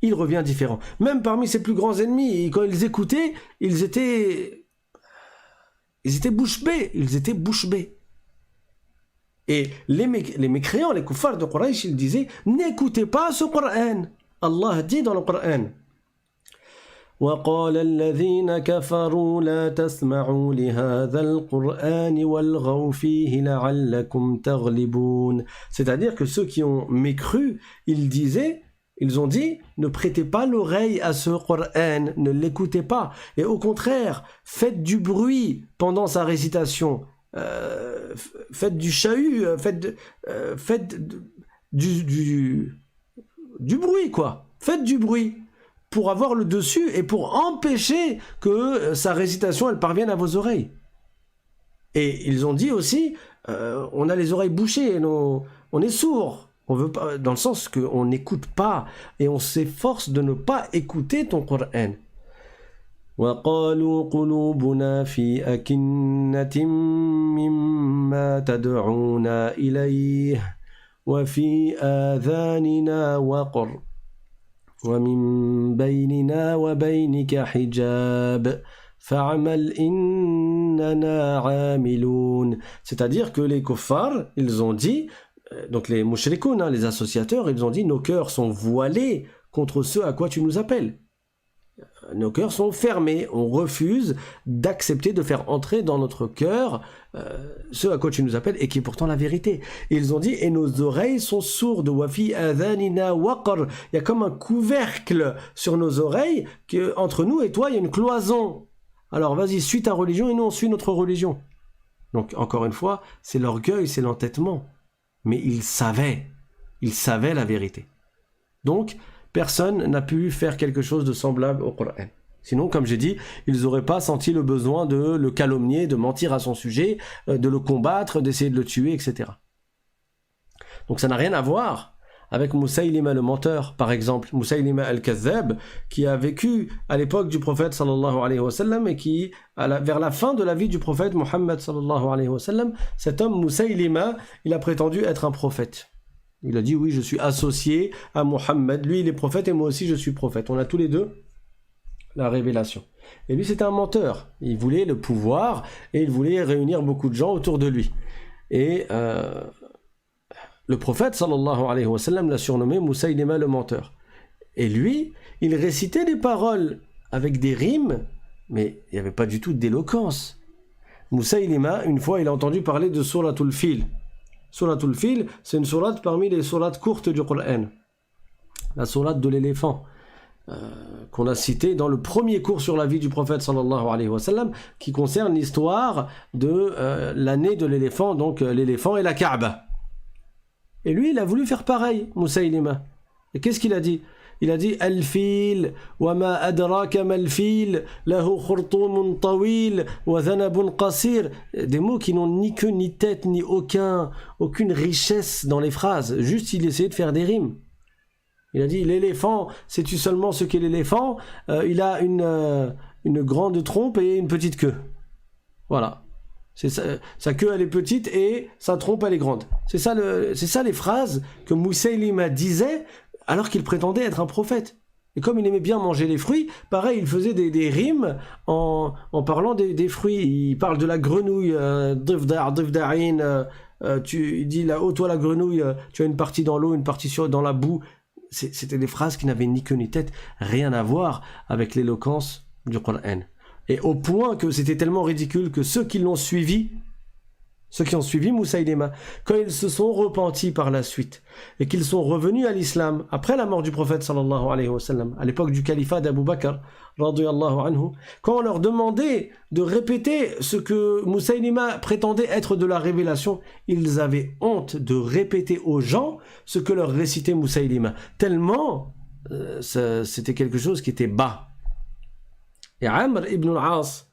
Il revient différent. Même parmi ses plus grands ennemis, quand ils écoutaient, ils étaient bouche bée. Ils étaient bouche bée. Et les mécréants, les kuffars de Quraysh, ils disaient, n'écoutez pas ce Coran. Allah dit dans le Coran, وقال الذين كفروا لا تسمعوا لهذا القرآن والغوا فيه لعلكم تغلبون. C'est-à-dire que ceux qui ont mécru, ils ont dit, ne prêtez pas l'oreille à ce Coran, ne l'écoutez pas. Et au contraire, faites du bruit pendant sa récitation. Faites du chahut, faites du bruit, quoi. Faites du bruit pour avoir le dessus et pour empêcher que sa récitation elle parvienne à vos oreilles. Et ils ont dit aussi, on a les oreilles bouchées, on est sourd, on veut pas, dans le sens qu'on n'écoute pas et on s'efforce de ne pas écouter ton Coran. وقالوا قلوبنا في أكنة مما تدعونا إليه وفي آذاننا وقر ومن بيننا وبينك حجاب فاعمل إننا عاملون. C'est-à-dire que les kuffars, ils ont dit, donc les mushrikoun, les associateurs, ils ont dit, nos cœurs sont voilés contre ceux à quoi tu nous appelles. Nos cœurs sont fermés, on refuse d'accepter de faire entrer dans notre cœur ce à quoi tu nous appelles et qui est pourtant la vérité. Et ils ont dit, et nos oreilles sont sourdes, wafi adhanina waqar. Il y a comme un couvercle sur nos oreilles, que entre nous et toi, il y a une cloison. Alors vas-y, suis ta religion et nous on suit notre religion. Donc encore une fois, c'est l'orgueil, c'est l'entêtement. Mais ils savaient la vérité. Donc, personne n'a pu faire quelque chose de semblable au Coran. Sinon, comme j'ai dit, ils n'auraient pas senti le besoin de le calomnier, de mentir à son sujet, de le combattre, d'essayer de le tuer, etc. Donc ça n'a rien à voir avec Moussaïlima le menteur, par exemple, Moussaïlima al-Kazzab, qui a vécu à l'époque du prophète sallallahu alayhi wa sallam et qui, vers la fin de la vie du prophète Mohammed sallallahu alayhi wa sallam, cet homme Moussaïlima, il a prétendu être un prophète. Il a dit, oui, je suis associé à Mohammed. Lui, il est prophète et moi aussi, je suis prophète. On a tous les deux la révélation. Et lui, c'était un menteur. Il voulait le pouvoir et il voulait réunir beaucoup de gens autour de lui. Et le prophète, sallallahu alayhi wa sallam, l'a surnommé Moussaïlima le menteur. Et lui, il récitait des paroles avec des rimes, mais il n'y avait pas du tout d'éloquence. Moussaïlima, une fois, il a entendu parler de Suratul Fil. Suratul Fil, c'est une sourate parmi les sourates courtes du Coran. La sourate de l'éléphant, qu'on a citée dans le premier cours sur la vie du prophète sallallahu alayhi wa sallam, qui concerne l'histoire de l'année de l'éléphant, donc l'éléphant et la Kaaba. Et lui, il a voulu faire pareil, Moussaïlima. Et qu'est-ce qu'il a dit ? Il a dit Al-fil, wa ma adraka mal-fil, lahu khurtumun tawil, wa dhanabun qasir. Des mots qui n'ont ni queue, ni tête, ni aucune richesse dans les phrases. Juste, il essayait de faire des rimes. Il a dit l'éléphant, sais-tu seulement ce qu'est l'éléphant ? Il a une grande trompe et une petite queue. Voilà. Sa queue, elle est petite et sa trompe, elle est grande. C'est ça les phrases que Moussaïlima disait alors qu'il prétendait être un prophète. Et comme il aimait bien manger les fruits, pareil, il faisait des rimes en parlant des fruits. Il parle de la grenouille, il dit là-haut, toi la grenouille, tu as une partie dans l'eau, une partie dans la boue. C'était des phrases qui n'avaient ni queue ni tête, rien à voir avec l'éloquence du Coran. Et au point que c'était tellement ridicule que ceux qui ont suivi Moussaïlima, quand ils se sont repentis par la suite et qu'ils sont revenus à l'islam après la mort du prophète sallallahu alayhi wa sallam, à l'époque du califat d'Abu Bakr radiyallahu anhu, quand on leur demandait de répéter ce que Moussaïlima prétendait être de la révélation, ils avaient honte de répéter aux gens ce que leur récitait Moussaïlima, tellement c'était quelque chose qui était bas. Et Amr ibn al-As,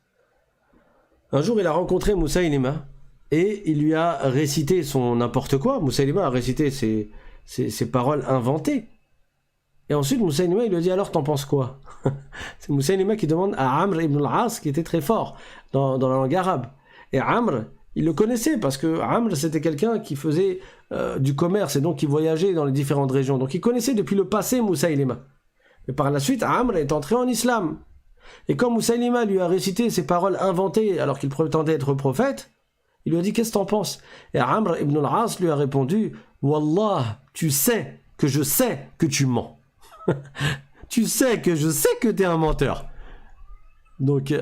un jour il a rencontré Moussaïlima et il lui a récité son n'importe quoi. Moussaïlima a récité ses paroles inventées. Et ensuite Moussaïlima il lui a dit alors t'en penses quoi? C'est Moussaïlima qui demande à Amr ibn al-As qui était très fort dans la langue arabe. Et Amr, il le connaissait parce que Amr c'était quelqu'un qui faisait du commerce et donc qui voyageait dans les différentes régions. Donc il connaissait depuis le passé Moussaïlima. Et par la suite Amr est entré en islam. Et quand Moussaïlima lui a récité ces paroles inventées alors qu'il prétendait être prophète, il lui a dit qu'est-ce que t'en penses? Et Amr ibn al-As lui a répondu Wallah, tu sais que tu mens. Tu sais que je sais que t'es un menteur. Donc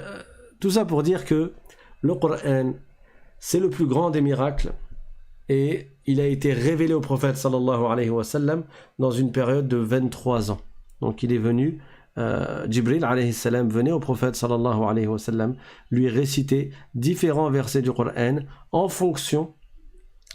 tout ça pour dire que le Coran c'est le plus grand des miracles et il a été révélé au prophète sallallahu alayhi wa sallam dans une période de 23 ans. Donc il est venu Jibril alayhi salam venait au prophète sallallahu alayhi wa sallam lui réciter différents versets du Coran en fonction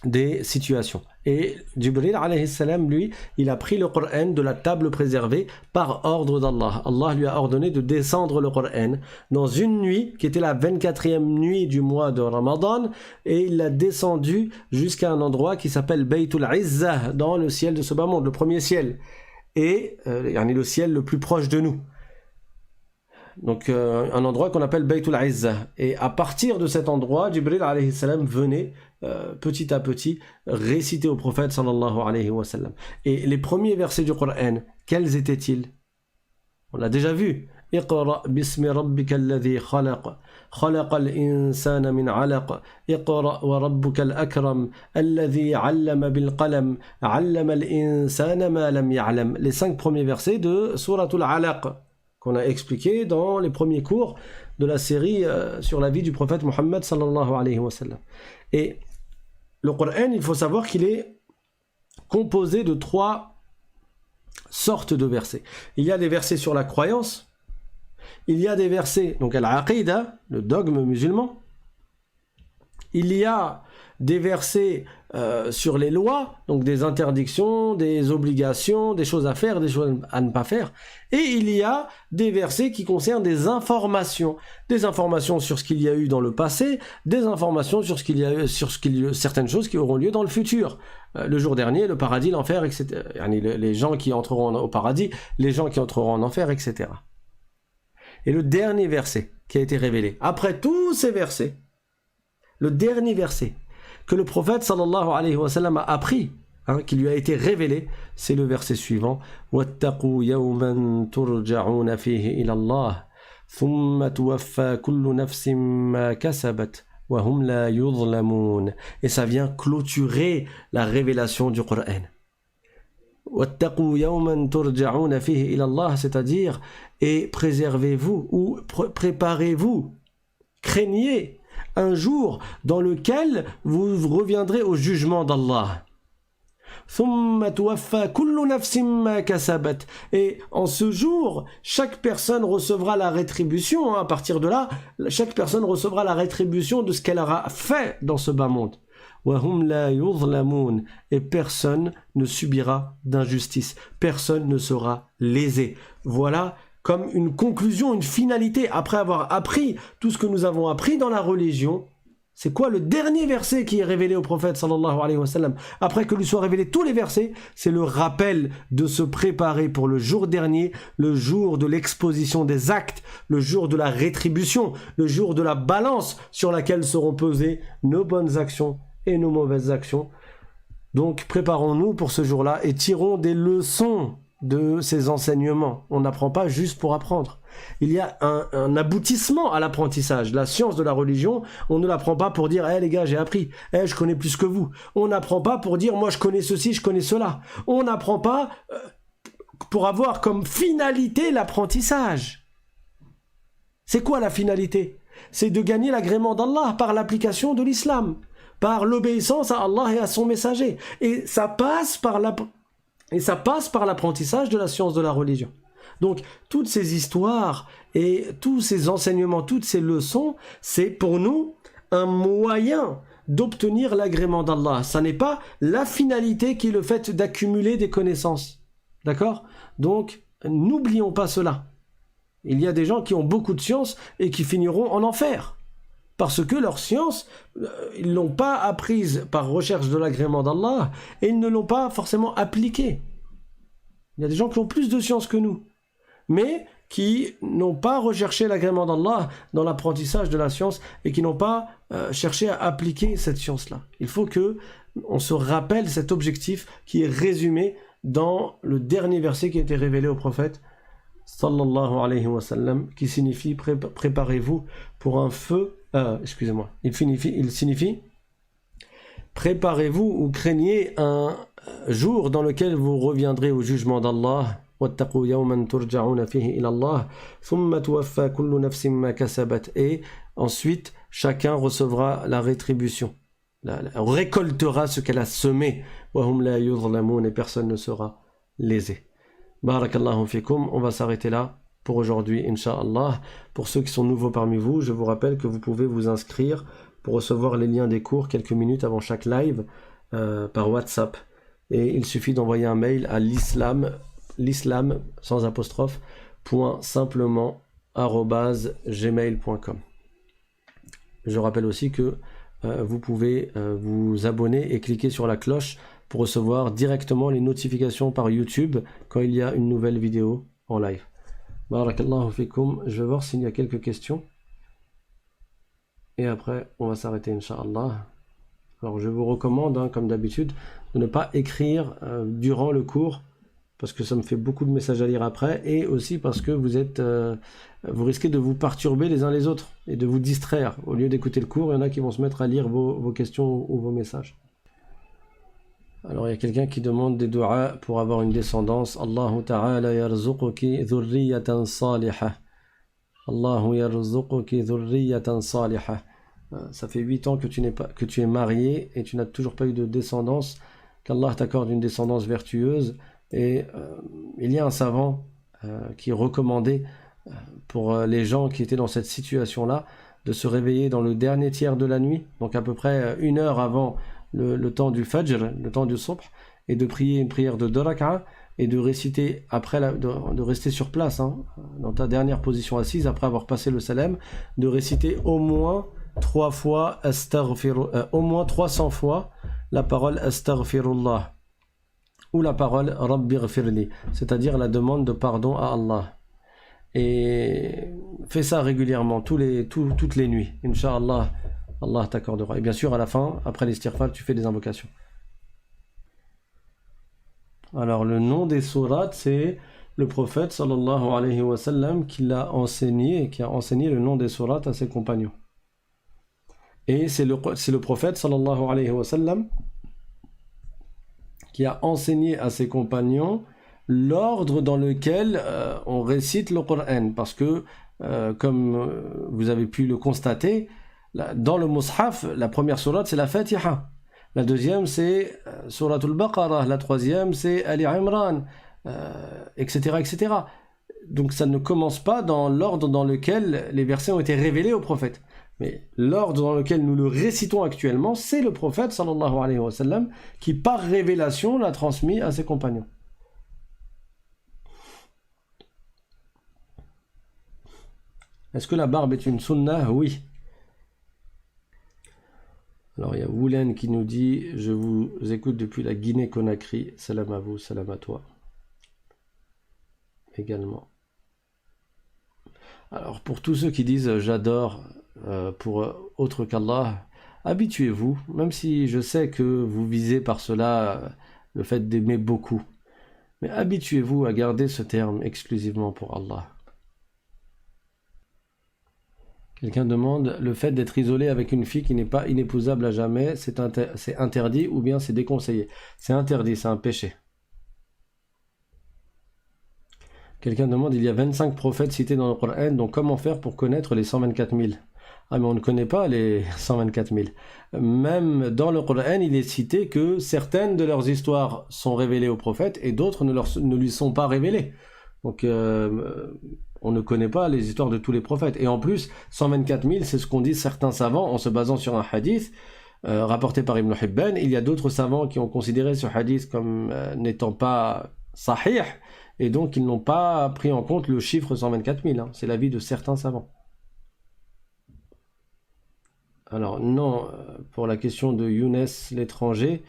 des situations. Et Jibril alayhi salam, lui, il a pris le Coran de la table préservée par ordre d'Allah. Allah lui a ordonné de descendre le Coran dans une nuit qui était la 24e nuit du mois de Ramadan et il l'a descendu jusqu'à un endroit qui s'appelle Baytul Izzah dans le ciel de ce bas monde, le premier ciel. Et le ciel le plus proche de nous. Donc un endroit qu'on appelle Baytul Izzah. Et à partir de cet endroit, Jibril alayhi salam venait petit à petit réciter au prophète sallallahu alayhi wa sallam. Et les premiers versets du Coran, quels étaient-ils? On l'a déjà vu. Iqra bismi rabbika alladhi khalaq. خلق الإنسان من علق اقرأ وربك الأكرم الذي علم بالقلم علم الإنسان ما لم يعلم. Les 5 premiers versets de Suratul Alaq qu'on a expliqué dans les premiers cours de la série sur la vie du prophète Mohammed sallallahu alayhi wa sallam. Et le Coran, il faut savoir qu'il est composé de 3 sortes de versets. Il y a des versets sur la croyance, il y a des versets, donc al-aqida, le dogme musulman, il y a des versets sur les lois, donc des interdictions, des obligations, des choses à faire, des choses à ne pas faire, et il y a des versets qui concernent des informations sur ce qu'il y a eu dans le passé, des informations sur certaines choses qui auront lieu dans le futur, le jour dernier, le paradis, l'enfer, etc. Les gens qui entreront au paradis, les gens qui entreront en enfer, etc. Et le dernier verset qui a été révélé, après tous ces versets, le dernier verset que le prophète sallallahu alayhi wa sallam a appris, qui lui a été révélé, c'est le verset suivant: وَاتَّقُوا يَوْمًا تُرْجَعُونَ فِيهِ إِلَى اللَّهِ ثُمَّ تُوَفَّى كُلُّ نَفْسٍ مَا كَسَبَتْ وَهُمْ لَا يُظْلَمُونَ. Et ça vient clôturer la révélation du Coran. وَاتَّقُوا يَوْمًا تُرْجَعُونَ فِيهِ إِلَى اللَّهِ, c'est-à-dire, et préservez-vous ou préparez-vous, craignez un jour dans lequel vous reviendrez au jugement d'Allah. Et en ce jour, chaque personne recevra la rétribution. À partir de là, chaque personne recevra la rétribution de ce qu'elle aura fait dans ce bas monde. Et personne ne subira d'injustice. Personne ne sera lésé. Voilà comme une conclusion, une finalité, après avoir appris tout ce que nous avons appris dans la religion. C'est quoi le dernier verset qui est révélé au prophète sallallahu alayhi wa sallam, après que lui soient révélés tous les versets? C'est le rappel de se préparer pour le jour dernier, le jour de l'exposition des actes, le jour de la rétribution, le jour de la balance sur laquelle seront pesées nos bonnes actions et nos mauvaises actions. Donc préparons-nous pour ce jour-là et tirons des leçons de ces enseignements. On n'apprend pas juste pour apprendre. Il y a un aboutissement à l'apprentissage. La science de la religion, on ne l'apprend pas pour dire « les gars, j'ai appris. Je connais plus que vous. » On n'apprend pas pour dire « moi, je connais ceci, je connais cela. » On n'apprend pas pour avoir comme finalité l'apprentissage. C'est quoi la finalité? C'est de gagner l'agrément d'Allah par l'application de l'islam, par l'obéissance à Allah et à son messager. Et ça passe par l'apprentissage de la science de la religion. Donc, toutes ces histoires et tous ces enseignements, toutes ces leçons, c'est pour nous un moyen d'obtenir l'agrément d'Allah. Ça n'est pas la finalité qui est le fait d'accumuler des connaissances. D'accord? Donc, n'oublions pas cela. Il y a des gens qui ont beaucoup de science et qui finiront en enfer. Parce que leur science, ils ne l'ont pas apprise par recherche de l'agrément d'Allah et ils ne l'ont pas forcément appliquée. Il y a des gens qui ont plus de science que nous, mais qui n'ont pas recherché l'agrément d'Allah dans l'apprentissage de la science et qui n'ont pas cherché à appliquer cette science-là. Il faut que on se rappelle cet objectif qui est résumé dans le dernier verset qui a été révélé au prophète sallallahu alayhi wa sallam, qui signifie préparez-vous pour un feu. Il signifie préparez-vous ou craignez un jour dans lequel vous reviendrez au jugement d'Allah. Et ensuite chacun recevra la rétribution, récoltera ce qu'elle a semé, et personne ne sera lésé. Barakallahu fikum. On va s'arrêter là pour aujourd'hui, Inch'Allah. Pour ceux qui sont nouveaux parmi vous, je vous rappelle que vous pouvez vous inscrire pour recevoir les liens des cours quelques minutes avant chaque live par WhatsApp. Et il suffit d'envoyer un mail à l'islam sans apostrophe .simplement@gmail.com. Je rappelle aussi que vous pouvez vous abonner et cliquer sur la cloche pour recevoir directement les notifications par YouTube quand il y a une nouvelle vidéo en live. Barakallahu fikum. Je vais voir s'il y a quelques questions. Et après, on va s'arrêter, Inch'Allah. Alors, je vous recommande, comme d'habitude, de ne pas écrire durant le cours, parce que ça me fait beaucoup de messages à lire après, et aussi parce que vous risquez de vous perturber les uns les autres, et de vous distraire. Au lieu d'écouter le cours, il y en a qui vont se mettre à lire vos questions ou vos messages. Alors il y a quelqu'un qui demande des du'a pour avoir une descendance. Allahu ta'ala yarzuquki dhurriyatan salihah. Allahu yarzuquki dhurriyatan salihah. Ça fait 8 ans que tu es marié et tu n'as toujours pas eu de descendance. Qu'Allah t'accorde une descendance vertueuse. Et il y a un savant qui recommandait pour les gens qui étaient dans cette situation-là de se réveiller dans le dernier tiers de la nuit, donc à peu près 1 heure avant le temps du Fajr, le temps du Subh, et de prier une prière de 2 rak'a et de réciter, de rester sur place, dans ta dernière position assise, après avoir passé le salam, de réciter au moins 3 fois, au moins 300 fois la parole Astaghfirullah ou la parole Rabbi ghfirli, c'est-à-dire la demande de pardon à Allah. Et fais ça régulièrement, toutes les nuits. Inch'Allah, Allah t'accordera. Et bien sûr, à la fin, après l'istighfar, tu fais des invocations. Alors, le nom des sourates, c'est le prophète, sallallahu alayhi wa sallam, qui a enseigné le nom des sourates à ses compagnons. Et c'est le prophète, sallallahu alayhi wa sallam, qui a enseigné à ses compagnons l'ordre dans lequel on récite le Coran, parce que comme vous avez pu le constater, dans le Mus'haf, la première sourate c'est la Fatiha, la deuxième c'est Suratul Baqarah, la troisième c'est Ali Imran, etc., etc. Donc ça ne commence pas dans l'ordre dans lequel les versets ont été révélés au prophète. Mais l'ordre dans lequel nous le récitons actuellement, c'est le prophète sallallahu alayhi wa sallam qui par révélation l'a transmis à ses compagnons. Est-ce que la barbe est une sunnah? Oui. Alors il y a Woulen qui nous dit « Je vous écoute depuis la Guinée-Conakry. Salam à vous, salam à toi. » Également. Alors pour tous ceux qui disent « J'adore » pour autre qu'Allah, habituez-vous, même si je sais que vous visez par cela le fait d'aimer beaucoup. Mais habituez-vous à garder ce terme exclusivement pour Allah. Quelqu'un demande, le fait d'être isolé avec une fille qui n'est pas inépousable à jamais, c'est interdit ou bien c'est déconseillé? C'est interdit, c'est un péché. Quelqu'un demande, il y a 25 prophètes cités dans le Coran, donc comment faire pour connaître les 124 000? Ah mais on ne connaît pas les 124 000. Même dans le Coran, il est cité que certaines de leurs histoires sont révélées aux prophètes et d'autres ne lui sont pas révélées. Donc on ne connaît pas les histoires de tous les prophètes. Et en plus, 124 000, c'est ce qu'ont dit certains savants en se basant sur un hadith rapporté par Ibn Hibban. Il y a d'autres savants qui ont considéré ce hadith comme n'étant pas sahih, et donc ils n'ont pas pris en compte le chiffre 124 000. C'est l'avis de certains savants. Alors non, pour la question de Younes l'étranger,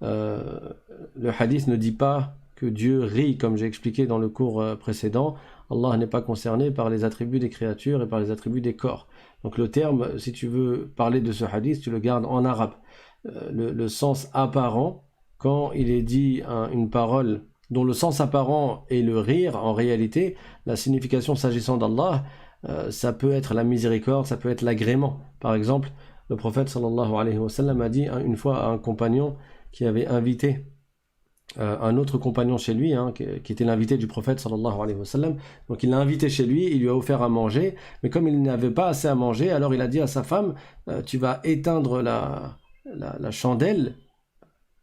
le hadith ne dit pas que Dieu rit, comme j'ai expliqué dans le cours précédent. Allah n'est pas concerné par les attributs des créatures et par les attributs des corps. Donc le terme, si tu veux parler de ce hadith, tu le gardes en arabe. Le sens apparent, quand il est dit une parole dont le sens apparent est le rire, en réalité, la signification s'agissant d'Allah, ça peut être la miséricorde, ça peut être l'agrément. Par exemple, le prophète sallallahu alayhi wa sallam a dit une fois à un compagnon qui avait invité un autre compagnon chez lui, qui était l'invité du prophète sallallahu alayhi wa sallam. Donc il l'a invité chez lui, il lui a offert à manger, mais comme il n'avait pas assez à manger, alors il a dit à sa femme, tu vas éteindre la chandelle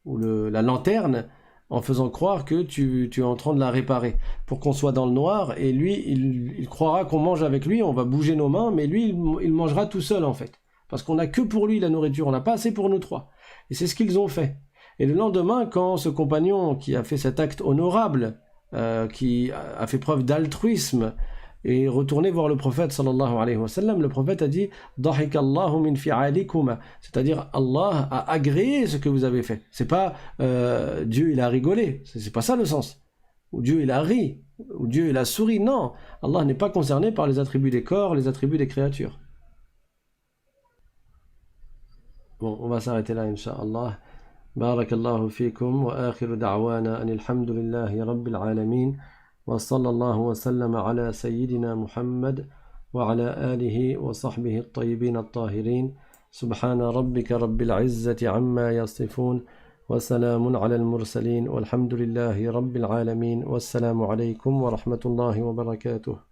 ou la lanterne en faisant croire que tu es en train de la réparer, pour qu'on soit dans le noir, et lui, il croira qu'on mange avec lui, on va bouger nos mains, mais lui, il mangera tout seul en fait, parce qu'on n'a que pour lui la nourriture, on n'a pas assez pour nous trois. Et c'est ce qu'ils ont fait. Et le lendemain, quand ce compagnon qui a fait cet acte honorable, qui a fait preuve d'altruisme, est retourné voir le prophète sallallahu alayhi wa sallam, le prophète a dit « Dahikallahu min fi'alikuma », c'est-à-dire Allah a agréé ce que vous avez fait. C'est pas Dieu il a rigolé, c'est pas ça le sens. Ou Dieu il a ri, ou Dieu il a souri, non. Allah n'est pas concerné par les attributs des corps, les attributs des créatures. Bon, on va s'arrêter là, incha'Allah. بارك الله فيكم وآخر دعوانا أن الحمد لله رب العالمين وصلى الله وسلم على سيدنا محمد وعلى آله وصحبه الطيبين الطاهرين سبحان ربك رب العزة عما يصفون وسلام على المرسلين والحمد لله رب العالمين والسلام عليكم ورحمة الله وبركاته.